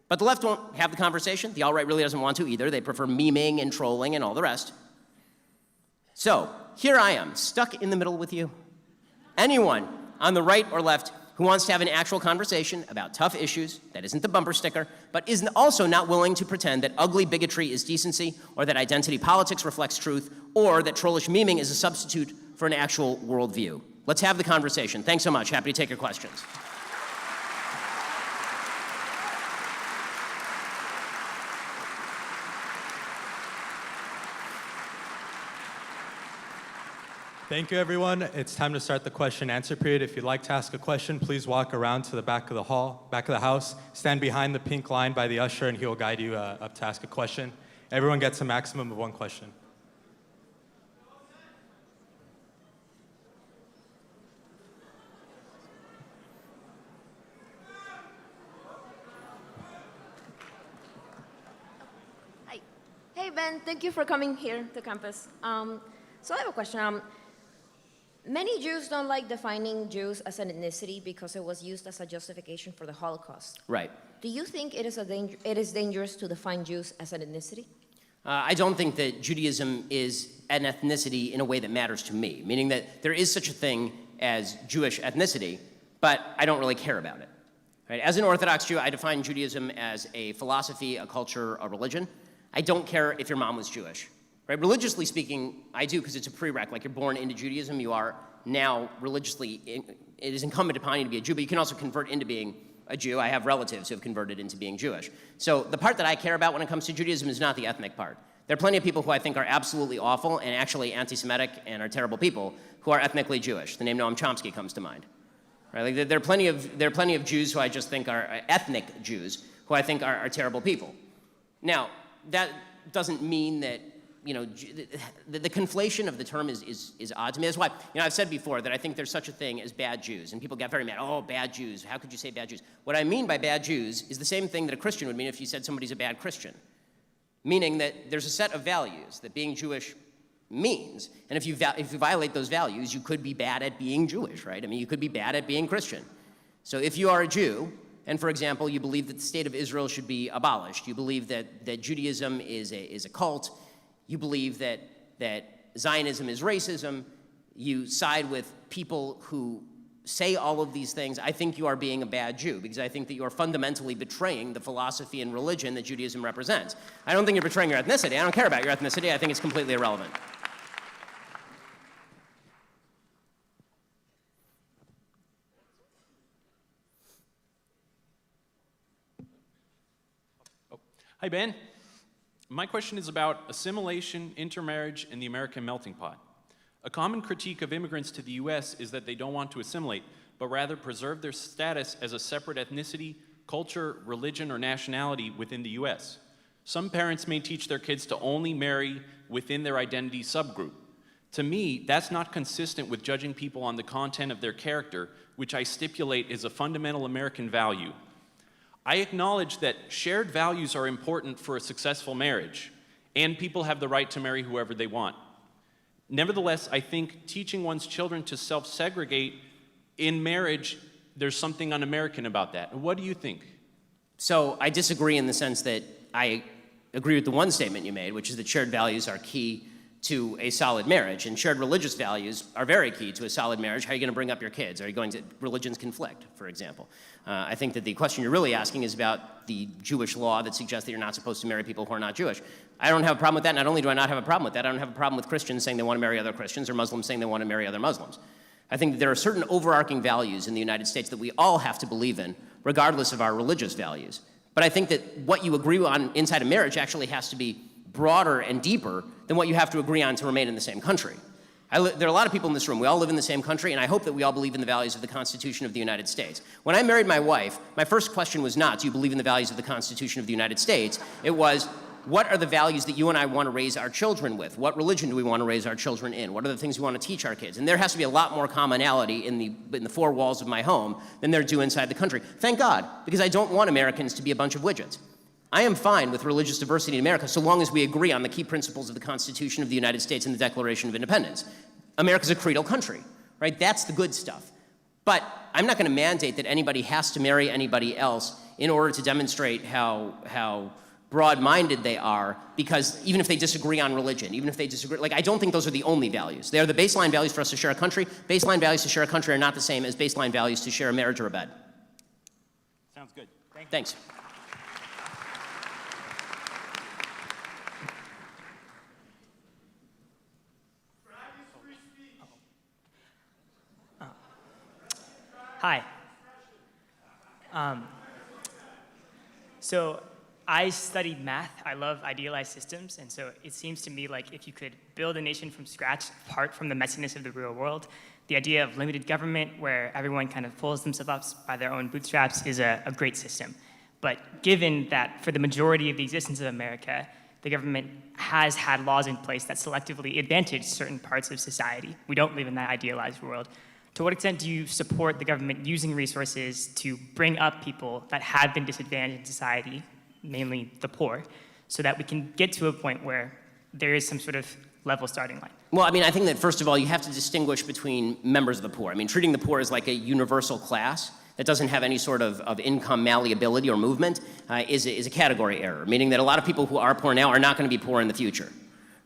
But the left won't have the conversation. The alt-right really doesn't want to either. They prefer memeing and trolling and all the rest. So here I am, stuck in the middle with you. Anyone on the right or left who wants to have an actual conversation about tough issues, that isn't the bumper sticker, but is also not willing to pretend that ugly bigotry is decency, or that identity politics reflects truth, or that trollish memeing is a substitute for an actual worldview. Let's have the conversation. Thanks so much. Happy to take your questions. Thank you, everyone. It's time to start the question and answer period. If you'd like to ask a question, please walk around to the back of the hall, back of the house. Stand behind the pink line by the usher, and he will guide you up to ask a question. Everyone gets a maximum of one question. Hi. Hey, Ben. Thank you for coming here to campus. So I have a question. Many Jews don't like defining Jews as an ethnicity because it was used as a justification for the Holocaust. Right. Do you think it is dangerous to define Jews as an ethnicity? I don't think that Judaism is an ethnicity in a way that matters to me, meaning that there is such a thing as Jewish ethnicity, but I don't really care about it. Right? As an Orthodox Jew, I define Judaism as a philosophy, a culture, a religion. I don't care if your mom was Jewish. Right? Religiously speaking, I do, because it's a prereq. Like, you're born into Judaism, you are now religiously, it is incumbent upon you to be a Jew, but you can also convert into being a Jew. I have relatives who have converted into being Jewish. So the part that I care about when it comes to Judaism is not the ethnic part. There are plenty of people who I think are absolutely awful and actually anti-Semitic and are terrible people who are ethnically Jewish. The name Noam Chomsky comes to mind. Right? Like, there are plenty of Jews who I just think are ethnic Jews who I think are terrible people. Now, that doesn't mean that, you know, the conflation of the term is odd to me. That's why, you know, I've said before that I think there's such a thing as bad Jews, and people get very mad. Oh, bad Jews. How could you say bad Jews? What I mean by bad Jews is the same thing that a Christian would mean if you said somebody's a bad Christian, meaning that there's a set of values that being Jewish means, and if you violate those values, you could be bad at being Jewish, right? I mean, you could be bad at being Christian. So if you are a Jew, and for example, you believe that the state of Israel should be abolished, you believe that Judaism is a cult, you believe that Zionism is racism, you side with people who say all of these things, I think you are being a bad Jew, because I think that you are fundamentally betraying the philosophy and religion that Judaism represents. I don't think you're betraying your ethnicity. I don't care about your ethnicity. I think it's completely irrelevant. Hi, Ben. My question is about assimilation, intermarriage, and the American melting pot. A common critique of immigrants to the US is that they don't want to assimilate, but rather preserve their status as a separate ethnicity, culture, religion, or nationality within the US. Some parents may teach their kids to only marry within their identity subgroup. To me, that's not consistent with judging people on the content of their character, which I stipulate is a fundamental American value. I acknowledge that shared values are important for a successful marriage, and people have the right to marry whoever they want. Nevertheless, I think teaching one's children to self-segregate in marriage, there's something un-American about that. What do you think? So I disagree in the sense that I agree with the one statement you made, which is that shared values are key to a solid marriage, and shared religious values are very key to a solid marriage. How are you going to bring up your kids? Are you going to religions conflict, for example? I think that the question you're really asking is about the Jewish law that suggests that you're not supposed to marry people who are not Jewish. I don't have a problem with that. Not only do I not have a problem with that, I don't have a problem with Christians saying they want to marry other Christians or Muslims saying they want to marry other Muslims. I think that there are certain overarching values in the United States that we all have to believe in, regardless of our religious values. But I think that what you agree on inside a marriage actually has to be broader and deeper than what you have to agree on to remain in the same country. There are a lot of people in this room. We all live in the same country, and I hope that we all believe in the values of the Constitution of the United States. When I married my wife, my first question was not, do you believe in the values of the Constitution of the United States? It was, what are the values that you and I want to raise our children with? What religion do we want to raise our children in? What are the things we want to teach our kids? And there has to be a lot more commonality in the four walls of my home than there do inside the country. Thank God, because I don't want Americans to be a bunch of widgets. I am fine with religious diversity in America so long as we agree on the key principles of the Constitution of the United States and the Declaration of Independence. America's a creedal country, right? That's the good stuff. But I'm not going to mandate that anybody has to marry anybody else in order to demonstrate how broad-minded they are, because even if they disagree on religion, even if they disagree, I don't think those are the only values. They are the baseline values for us to share a country. Baseline values to share a country are not the same as baseline values to share a marriage or a bed. Sounds good. Thanks. Hi. So I studied math. I love idealized systems, and so it seems to me like if you could build a nation from scratch, apart from the messiness of the real world, the idea of limited government where everyone kind of pulls themselves up by their own bootstraps is a great system. But given that for the majority of the existence of America, the government has had laws in place that selectively advantage certain parts of society. We don't live in that idealized world. To what extent do you support the government using resources to bring up people that have been disadvantaged in society, mainly the poor, so that we can get to a point where there is some sort of level starting line? Well, I mean, I think that first of all, you have to distinguish between members of the poor. I mean, treating the poor as like a universal class that doesn't have any sort of income malleability or movement is a category error, meaning that a lot of people who are poor now are not going to be poor in the future.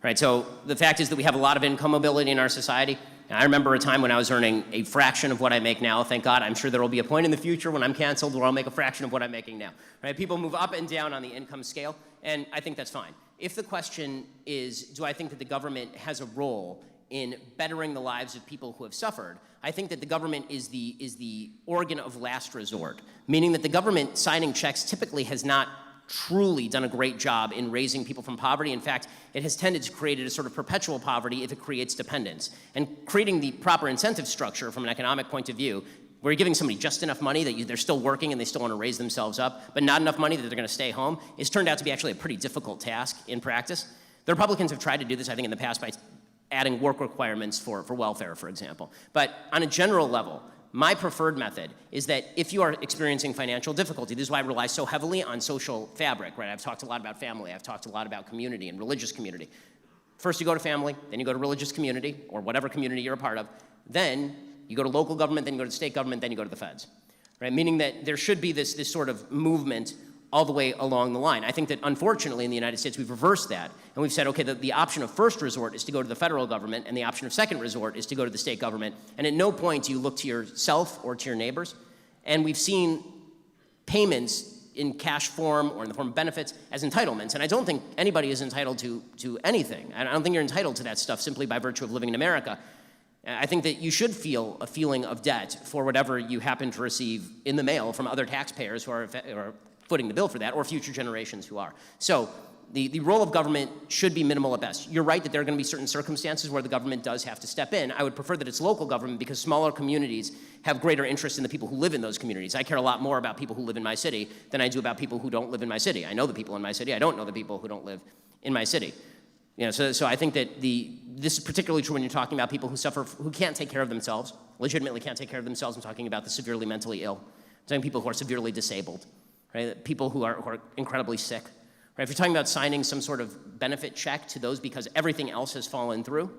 Right, so the fact is that we have a lot of income mobility in our society. And I remember a time when I was earning a fraction of what I make now. Thank God, I'm sure there will be a point in the future when I'm canceled where I'll make a fraction of what I'm making now. Right, people move up and down on the income scale, and I think that's fine. If the question is, do I think that the government has a role in bettering the lives of people who have suffered, I think that the government is the organ of last resort, meaning that the government signing checks typically has not truly done a great job in raising people from poverty. In fact, it has tended to create a sort of perpetual poverty if it creates dependence. And creating the proper incentive structure from an economic point of view, where you're giving somebody just enough money that they're still working and they still want to raise themselves up, but not enough money that they're going to stay home, is turned out to be actually a pretty difficult task in practice. The Republicans have tried to do this, I think, in the past by adding work requirements for welfare, for example. But on a general level, my preferred method is that if you are experiencing financial difficulty, this is why I rely so heavily on social fabric, right? I've talked a lot about family, I've talked a lot about community and religious community. First you go to family, then you go to religious community, or whatever community you're a part of, then you go to local government, then you go to state government, then you go to the feds, right? Meaning that there should be this sort of movement all the way along the line. I think that unfortunately in the United States we've reversed that, and we've said, okay, the option of first resort is to go to the federal government, and the option of second resort is to go to the state government, and at no point do you look to yourself or to your neighbors. And we've seen payments in cash form or in the form of benefits as entitlements, and I don't think anybody is entitled to anything. I don't think you're entitled to that stuff simply by virtue of living in America. I think that you should feel a feeling of debt for whatever you happen to receive in the mail from other taxpayers who are footing the bill for that, or future generations who are. So the role of government should be minimal at best. You're right that there are going to be certain circumstances where the government does have to step in. I would prefer that it's local government because smaller communities have greater interest in the people who live in those communities. I care a lot more about people who live in my city than I do about people who don't live in my city. I know the people in my city. I don't know the people who don't live in my city. You know, so I think that this is particularly true when you're talking about people who suffer, who can't take care of themselves, legitimately can't take care of themselves. I'm talking about the severely mentally ill. I'm talking people who are severely disabled, right? People who are incredibly sick. Right? If you're talking about signing some sort of benefit check to those because everything else has fallen through,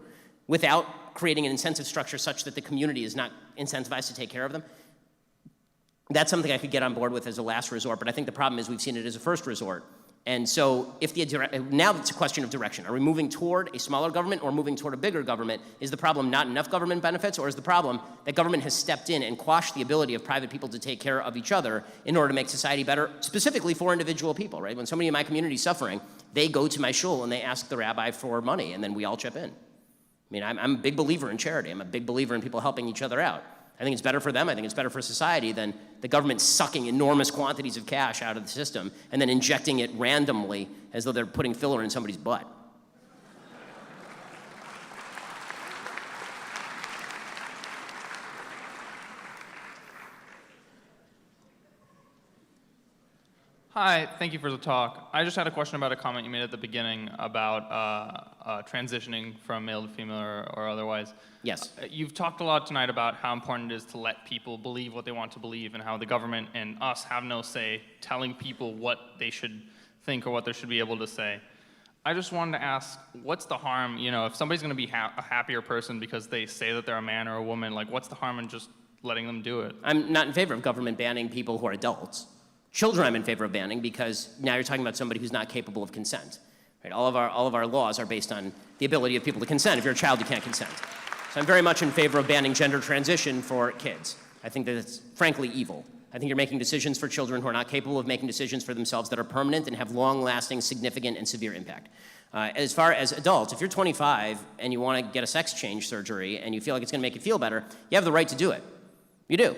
without creating an incentive structure such that the community is not incentivized to take care of them, that's something I could get on board with as a last resort, but I think the problem is we've seen it as a first resort. And so now it's a question of direction. Are we moving toward a smaller government or moving toward a bigger government? Is the problem not enough government benefits, or is the problem that government has stepped in and quashed the ability of private people to take care of each other in order to make society better, specifically for individual people, right? When somebody in my community is suffering, they go to my shul and they ask the rabbi for money, and then we all chip in. I mean, I'm a big believer in charity. I'm a big believer in people helping each other out. I think it's better for them. I think it's better for society than the government sucking enormous quantities of cash out of the system and then injecting it randomly as though they're putting filler in somebody's butt. Hi, thank you for the talk. I just had a question about a comment you made at the beginning about transitioning from male to female or otherwise. Yes. You've talked a lot tonight about how important it is to let people believe what they want to believe and how the government and us have no say telling people what they should think or what they should be able to say. I just wanted to ask, what's the harm, you know, if somebody's going to be a happier person because they say that they're a man or a woman, like what's the harm in just letting them do it? I'm not in favor of government banning people who are adults. Children I'm in favor of banning because now you're talking about somebody who's not capable of consent. Right? All of our laws are based on the ability of people to consent. If you're a child, you can't consent. So I'm very much in favor of banning gender transition for kids. I think that it's frankly evil. I think you're making decisions for children who are not capable of making decisions for themselves that are permanent and have long-lasting, significant, and severe impact. As far as adults, if you're 25 and you want to get a sex change surgery and you feel like it's going to make you feel better, you have the right to do it. You do.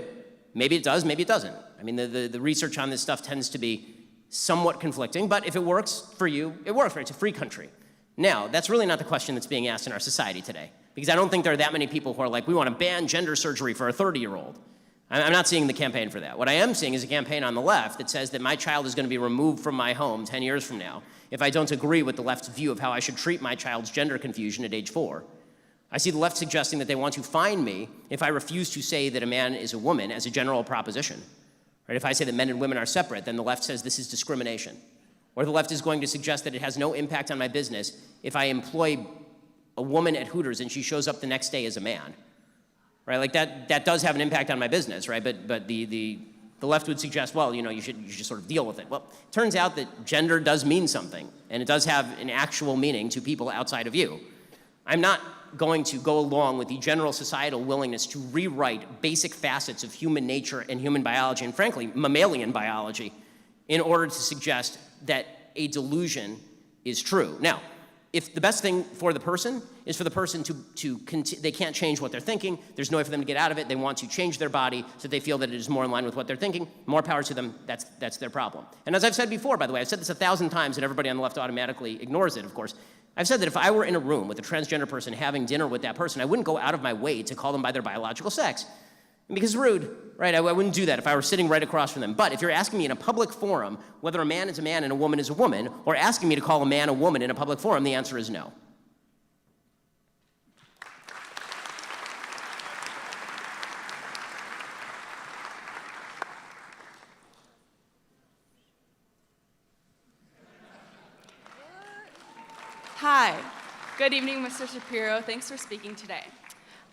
Maybe it does, maybe it doesn't. I mean, the research on this stuff tends to be somewhat conflicting, but if it works for you, it works, right? It's a free country. Now, that's really not the question that's being asked in our society today, because I don't think there are that many people who are like, we want to ban gender surgery for a 30-year-old. I'm not seeing the campaign for that. What I am seeing is a campaign on the left that says that my child is going to be removed from my home 10 years from now if I don't agree with the left's view of how I should treat my child's gender confusion at age 4. I see the left suggesting that they want to fine me if I refuse to say that a man is a woman as a general proposition. Right? If I say that men and women are separate, then the left says this is discrimination. Or the left is going to suggest that it has no impact on my business if I employ a woman at Hooters and she shows up the next day as a man. Right? Like that does have an impact on my business, right? But the left would suggest, well, you know, you should sort of deal with it. Well, it turns out that gender does mean something, and it does have an actual meaning to people outside of you. I'm not going to go along with the general societal willingness to rewrite basic facets of human nature and human biology, and frankly, mammalian biology, in order to suggest that a delusion is true. Now, if the best thing for the person is for the person they can't change what they're thinking, there's no way for them to get out of it, they want to change their body so they feel that it is more in line with what they're thinking, more power to them, that's their problem. And as I've said before, by the way, I've said this 1,000 times and everybody on the left automatically ignores it, of course. I've said that if I were in a room with a transgender person having dinner with that person, I wouldn't go out of my way to call them by their biological sex. Because it's rude, right? I wouldn't do that if I were sitting right across from them. But if you're asking me in a public forum whether a man is a man and a woman is a woman, or asking me to call a man a woman in a public forum, the answer is no. Hi. Good evening, Mr. Shapiro. Thanks for speaking today.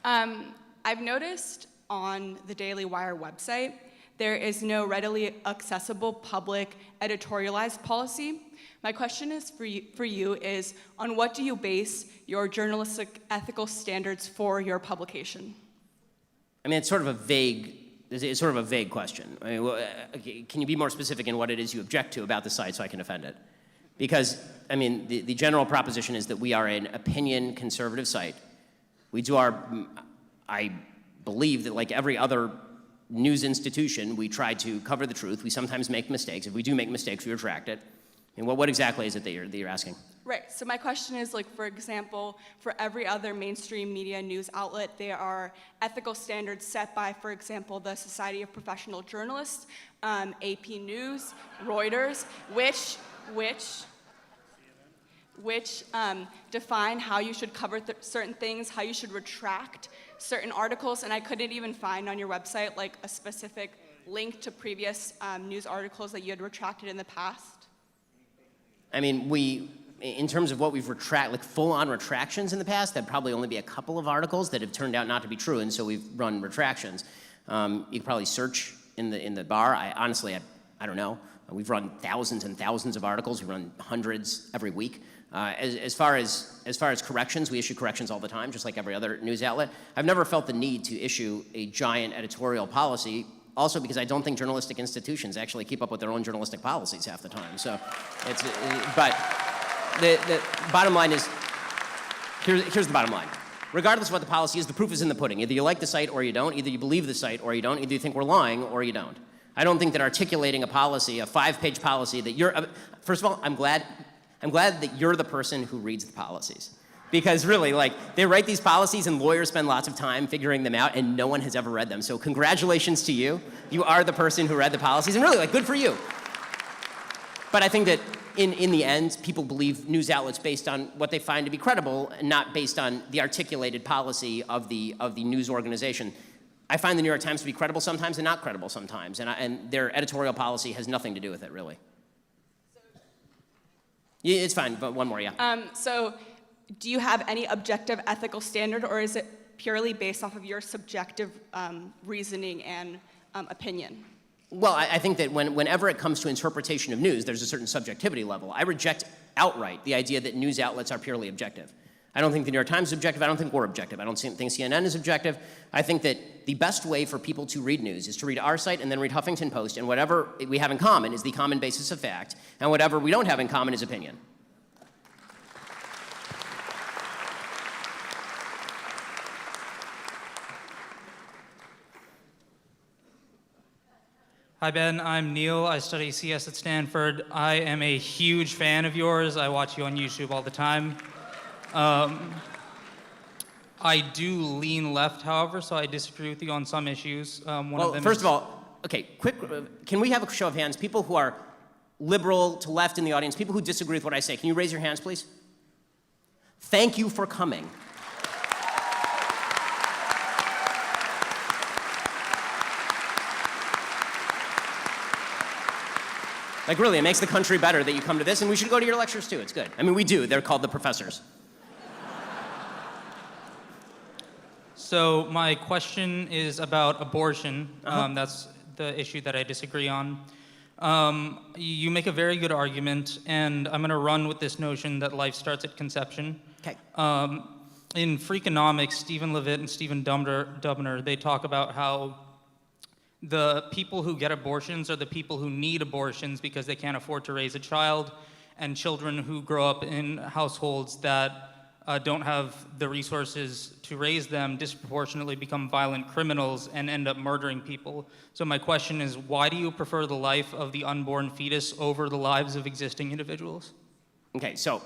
I've noticed on the Daily Wire website there is no readily accessible public editorialized policy. My question is for you is, on what do you base your journalistic ethical standards for your publication? I mean, it's sort of a vague question. I mean, can you be more specific in what it is you object to about the site so I can defend it? Because, I mean, the general proposition is that we are an opinion conservative site. We do I believe that like every other news institution, we try to cover the truth. We sometimes make mistakes. If we do make mistakes, we retract it. And what exactly is it that you're asking? Right, so my question is, like, for example, for every other mainstream media news outlet, there are ethical standards set by, for example, the Society of Professional Journalists, AP News, Reuters, which define how you should cover certain things, how you should retract certain articles, and I couldn't even find on your website like a specific link to previous news articles that you had retracted in the past. I mean, in terms of what we've like full-on retractions in the past, that'd probably only be a couple of articles that have turned out not to be true, and so we've run retractions. You could probably search in the bar. Honestly, I don't know. We've run thousands and thousands of articles. We run hundreds every week. As far as corrections, we issue corrections all the time, just like every other news outlet. I've never felt the need to issue a giant editorial policy, also because I don't think journalistic institutions actually keep up with their own journalistic policies half the time. So, but the bottom line is, here's the bottom line. Regardless of what the policy is, the proof is in the pudding. Either you like the site or you don't. Either you believe the site or you don't. Either you think we're lying or you don't. I don't think that articulating a policy, a 5-page policy that you're, first of all, I'm glad that you're the person who reads the policies. Because really, like, they write these policies and lawyers spend lots of time figuring them out and no one has ever read them. So congratulations to you. You are the person who read the policies and really, like, good for you. But I think that in the end, people believe news outlets based on what they find to be credible and not based on the articulated policy of the news organization. I find the New York Times to be credible sometimes and not credible sometimes, and their editorial policy has nothing to do with it, really. Yeah, it's fine, but one more, yeah. So do you have any objective ethical standard, or is it purely based off of your subjective reasoning and opinion? Well, I think that whenever it comes to interpretation of news, there's a certain subjectivity level. I reject outright the idea that news outlets are purely objective. I don't think the New York Times is objective. I don't think we're objective. I don't think CNN is objective. I think that the best way for people to read news is to read our site and then read Huffington Post, and whatever we have in common is the common basis of fact, and whatever we don't have in common is opinion. Hi, Ben. I'm Neil. I study CS at Stanford. I am a huge fan of yours. I watch you on YouTube all the time. I do lean left, however, so I disagree with you on some issues. First of all, okay, quick, can we have a show of hands? People who are liberal to left in the audience, people who disagree with what I say, can you raise your hands, please? Thank you for coming. Like, really, it makes the country better that you come to this, and we should go to your lectures, too. It's good. I mean, we do. They're called the professors. So my question is about abortion. That's the issue that I disagree on. You make a very good argument, and I'm going to run with this notion that life starts at conception. Okay. In Freakonomics, Stephen Levitt and Stephen Dubner, they talk about how the people who get abortions are the people who need abortions because they can't afford to raise a child, and children who grow up in households that don't have the resources to raise them disproportionately become violent criminals and end up murdering people. So my question is, why do you prefer the life of the unborn fetus over the lives of existing individuals? Okay, so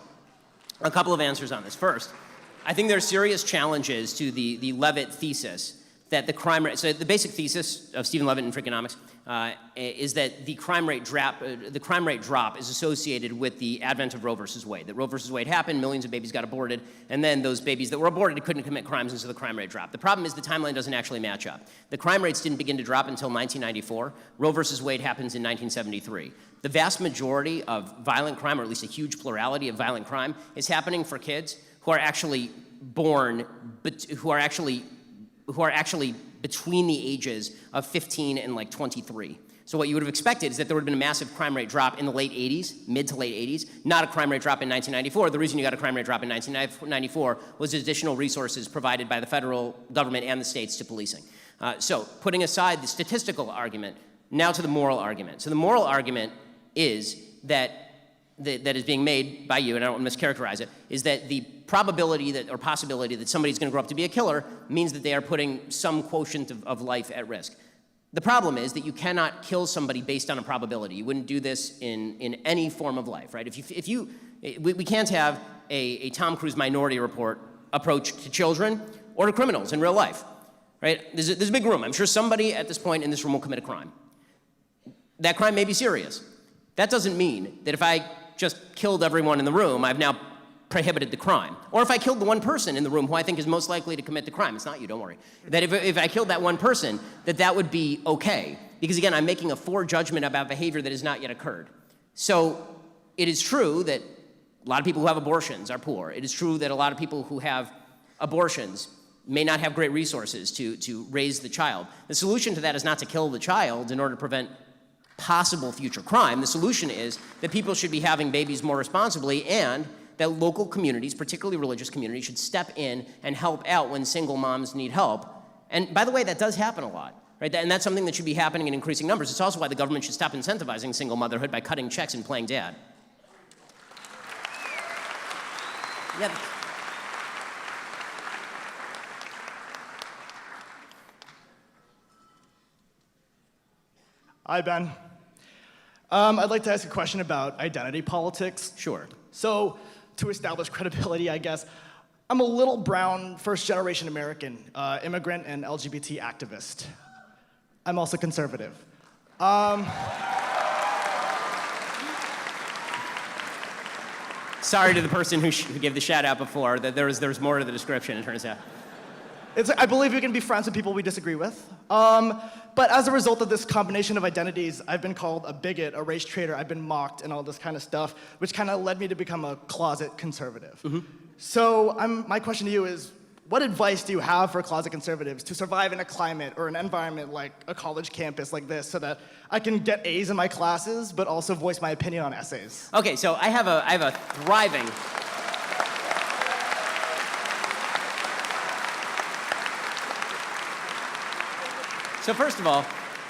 a couple of answers on this. First, I think there are serious challenges to the Levitt thesis that the crime rate, so the basic thesis of Stephen Levitt in Freakonomics is that the crime rate drop is associated with the advent of Roe versus Wade. That Roe versus Wade happened, millions of babies got aborted, and then those babies that were aborted couldn't commit crimes, and so the crime rate dropped. The problem is the timeline doesn't actually match up. The crime rates didn't begin to drop until 1994. Roe versus Wade happens in 1973. The vast majority of violent crime, or at least a huge plurality of violent crime, is happening for kids who are actually born, but who are actually who are actually between the ages of 15 and like 23. So what you would have expected is that there would have been a massive crime rate drop in the late 80s, mid to late 80s, not a crime rate drop in 1994. The reason you got a crime rate drop in 1994 was additional resources provided by the federal government and the states to policing. So putting aside the statistical argument, now to the moral argument. So the moral argument is that is being made by you, and I don't want to mischaracterize it, is that the probability that, or possibility that somebody's going to grow up to be a killer means that they are putting some quotient of life at risk. The problem is that you cannot kill somebody based on a probability. You wouldn't do this in any form of life, right? We can't have a Tom Cruise Minority Report approach to children or to criminals in real life, right? There's a big room. I'm sure somebody at this point in this room will commit a crime. That crime may be serious. That doesn't mean that if I just killed everyone in the room, I've now prohibited the crime. Or if I killed the one person in the room who I think is most likely to commit the crime, it's not you, don't worry, that if I killed that one person, that would be okay. Because again, I'm making a forejudgment about behavior that has not yet occurred. So it is true that a lot of people who have abortions are poor. It is true that a lot of people who have abortions may not have great resources to raise the child. The solution to that is not to kill the child in order to prevent possible future crime. The solution is that people should be having babies more responsibly, and that local communities, particularly religious communities, should step in and help out when single moms need help. And by the way, that does happen a lot, right? And that's something that should be happening in increasing numbers. It's also why the government should stop incentivizing single motherhood by cutting checks and playing dad. Yeah. Hi, Ben. I'd like to ask a question about identity politics. Sure. So, to establish credibility, I guess, I'm a little brown, first-generation American, immigrant and LGBT activist. I'm also conservative. Sorry to the person who gave the shout out before, that there's more to the description, it turns out. I believe we can be friends with people we disagree with. But as a result of this combination of identities, I've been called a bigot, a race traitor, I've been mocked, and all this kind of stuff, which kind of led me to become a closet conservative. Mm-hmm. So my question to you is, what advice do you have for closet conservatives to survive in a climate or an environment like a college campus like this so that I can get A's in my classes, but also voice my opinion on essays? Okay, so I have a thriving... So first of all,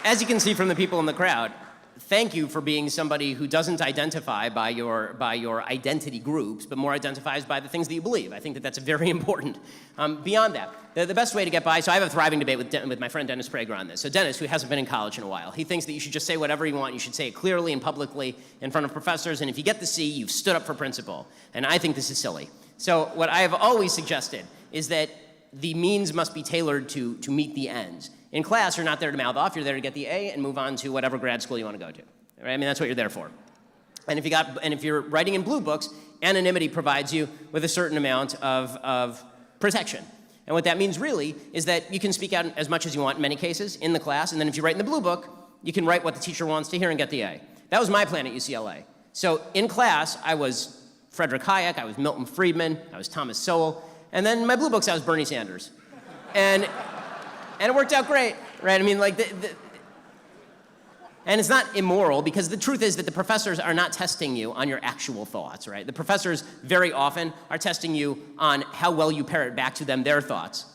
as you can see from the people in the crowd, thank you for being somebody who doesn't identify by your identity groups, but more identifies by the things that you believe. I think that that's very important. Beyond that, the best way to get by, so I have a thriving debate with my friend Dennis Prager on this. So Dennis, who hasn't been in college in a while, he thinks that you should just say whatever you want. You should say it clearly and publicly in front of professors, and if you get the C, you've stood up for principle. And I think this is silly. So what I have always suggested is that the means must be tailored to meet the ends. In class, you're not there to mouth off, you're there to get the A and move on to whatever grad school you want to go to. Right? I mean, that's what you're there for. And if you're writing in blue books, anonymity provides you with a certain amount of protection. And what that means really is that you can speak out as much as you want in many cases in the class, and then if you write in the blue book, you can write what the teacher wants to hear and get the A. That was my plan at UCLA. So in class, I was Frederick Hayek, I was Milton Friedman, I was Thomas Sowell, and then in my blue books, I was Bernie Sanders. And it worked out great, right? I mean, like, and it's not immoral, because the truth is that the professors are not testing you on your actual thoughts, right? The professors very often are testing you on how well you parrot back to them their thoughts.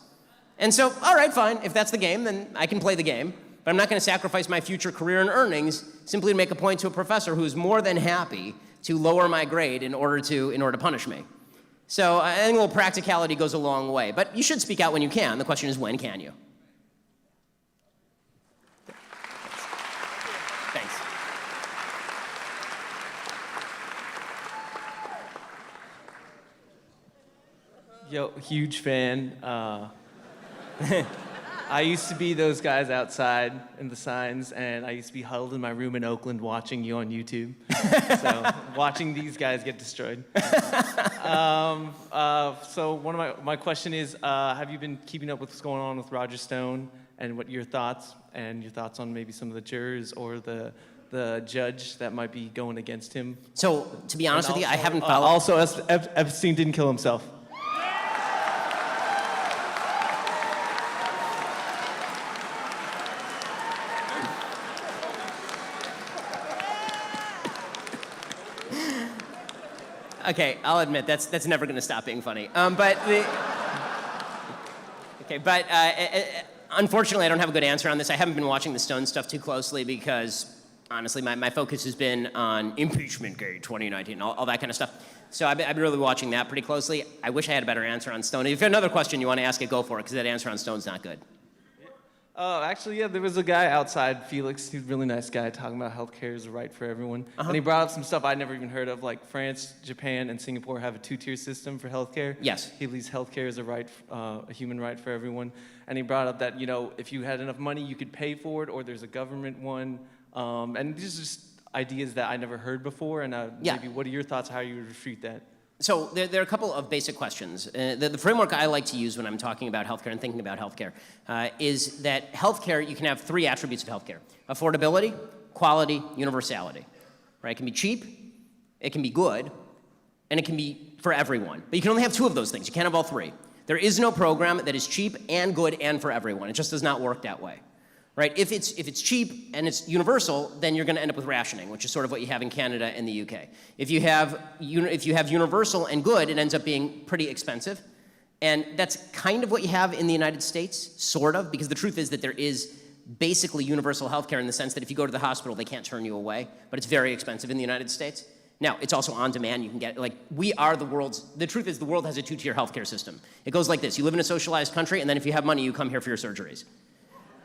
And so, all right, fine, if that's the game, then I can play the game, but I'm not gonna sacrifice my future career and earnings simply to make a point to a professor who's more than happy to lower my grade in order to punish me. So I think a little practicality goes a long way, but you should speak out when you can. The question is, when can you? Thanks. Yo, huge fan. I used to be those guys outside in the signs, and I used to be huddled in my room in Oakland watching you on YouTube. So watching these guys get destroyed. So one of my question is, have you been keeping up with what's going on with Roger Stone, and what your thoughts on maybe some of the jurors or the judge that might be going against him? So to be honest with you, I haven't followed. Also, Epstein didn't kill himself. Okay, I'll admit that's never going to stop being funny. Unfortunately, I don't have a good answer on this. I haven't been watching the Stone stuff too closely because, honestly, my focus has been on impeachment gate 2019, all that kind of stuff. So I've been really watching that pretty closely. I wish I had a better answer on Stone. If you have another question you want to ask it, go for it, because that answer on Stone's not good. Oh, actually, yeah, there was a guy outside, Felix, he's a really nice guy, talking about healthcare is a right for everyone. And he brought up some stuff I'd never even heard of, like France, Japan, and Singapore have a two-tier system for healthcare. Yes. He believes healthcare is a right, a human right for everyone. And he brought up that, you know, if you had enough money, you could pay for it, or there's a government one. And these are just ideas that I never heard before, and maybe what are your thoughts on how you would refute that? So there are a couple of basic questions. The framework I like to use when I'm talking about healthcare and thinking about healthcare is that healthcare, you can have three attributes of healthcare: affordability, quality, universality. Right? It can be cheap, it can be good, and it can be for everyone. But you can only have two of those things. You can't have all three. There is no program that is cheap and good and for everyone. It just does not work that way. Right? If it's cheap and it's universal, then you're going to end up with rationing, which is sort of what you have in Canada and the UK. If you have universal and good, it ends up being pretty expensive. And that's kind of what you have in the United States, sort of, because the truth is that there is basically universal healthcare in the sense that if you go to the hospital, they can't turn you away, but it's very expensive in the United States. Now, it's also on demand. You can get, like, we are the truth is the world has a two-tier healthcare system. It goes like this. You live in a socialized country, and then if you have money, you come here for your surgeries.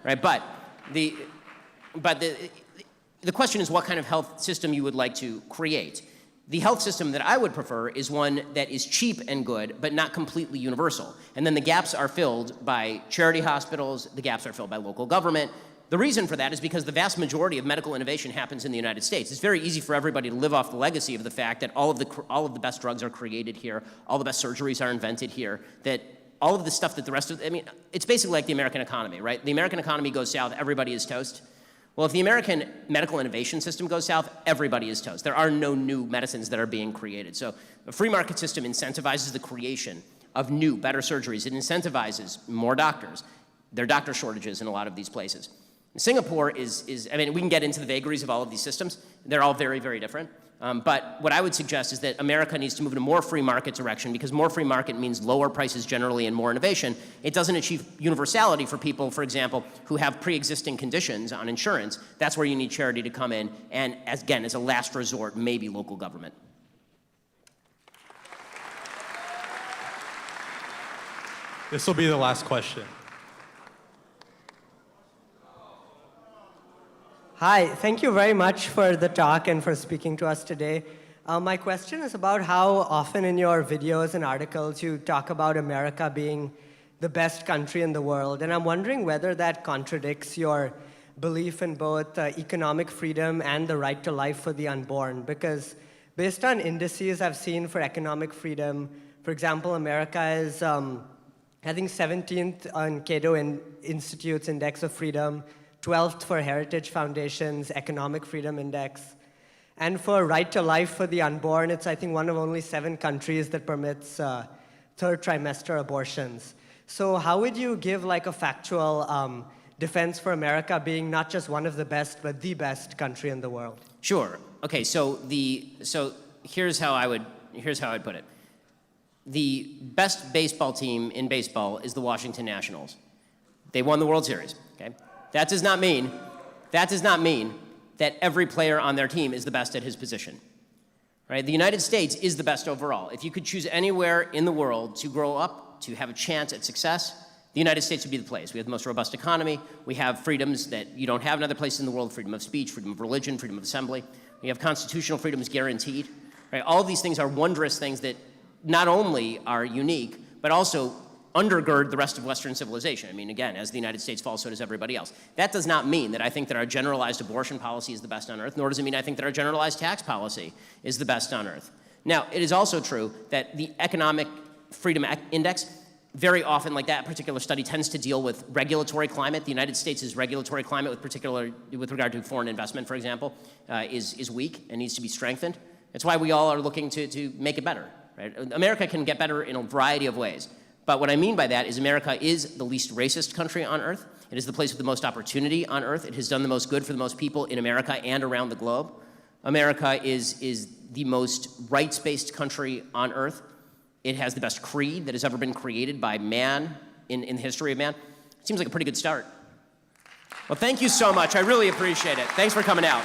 Right? But the question is what kind of health system you would like to create. The health system that I would prefer is one that is cheap and good, but not completely universal. And then the gaps are filled by charity hospitals, the gaps are filled by local government. The reason for that is because the vast majority of medical innovation happens in the United States. It's very easy for everybody to live off the legacy of the fact that all of the best drugs are created here, all the best surgeries are invented here, that all of the stuff that the rest of, it's basically like the American economy, right? The American economy goes south, everybody is toast. Well, if the American medical innovation system goes south, everybody is toast. There are no new medicines that are being created. So a free market system incentivizes the creation of new, better surgeries. It incentivizes more doctors. There are doctor shortages in a lot of these places. Singapore is we can get into the vagaries of all of these systems. They're all very, very different. But what I would suggest is that America needs to move in a more free market direction, because more free market means lower prices generally and more innovation. It doesn't achieve universality for people, for example, who have pre-existing conditions on insurance. That's where you need charity to come in, and again, as a last resort, maybe local government. This will be the last question. Hi, thank you very much for the talk and for speaking to us today. My question is about how often in your videos and articles you talk about America being the best country in the world, and I'm wondering whether that contradicts your belief in both economic freedom and the right to life for the unborn, because based on indices I've seen for economic freedom, for example, America is, I think, 17th on Cato Institute's Index of Freedom, 12th for Heritage Foundation's Economic Freedom Index. And for right to life for the unborn, it's, I think, one of only 7 countries that permits third trimester abortions. So how would you give like a factual defense for America being not just one of the best, but the best country in the world? Sure. Okay, so here's how I would put it. The best baseball team in baseball is the Washington Nationals. They won the World Series, okay? That does not mean that every player on their team is the best at his position. Right? The United States is the best overall. If you could choose anywhere in the world to grow up, to have a chance at success, the United States would be the place. We have the most robust economy. We have freedoms that you don't have in other places in the world: freedom of speech, freedom of religion, freedom of assembly. We have constitutional freedoms guaranteed. Right? All of these things are wondrous things that not only are unique, but also undergird the rest of Western civilization. I mean, again, as the United States falls, so does everybody else. That does not mean that I think that our generalized abortion policy is the best on earth, nor does it mean I think that our generalized tax policy is the best on earth. Now, it is also true that the Economic Freedom Index, very often, like that particular study, tends to deal with regulatory climate. The United States' regulatory climate, with regard to foreign investment, for example, is weak and needs to be strengthened. That's why we all are looking to make it better. Right? America can get better in a variety of ways. But what I mean by that is America is the least racist country on earth. It is the place with the most opportunity on earth. It has done the most good for the most people in America and around the globe. America is the most rights-based country on earth. It has the best creed that has ever been created by man in the history of man. It seems like a pretty good start. Well, thank you so much. I really appreciate it. Thanks for coming out.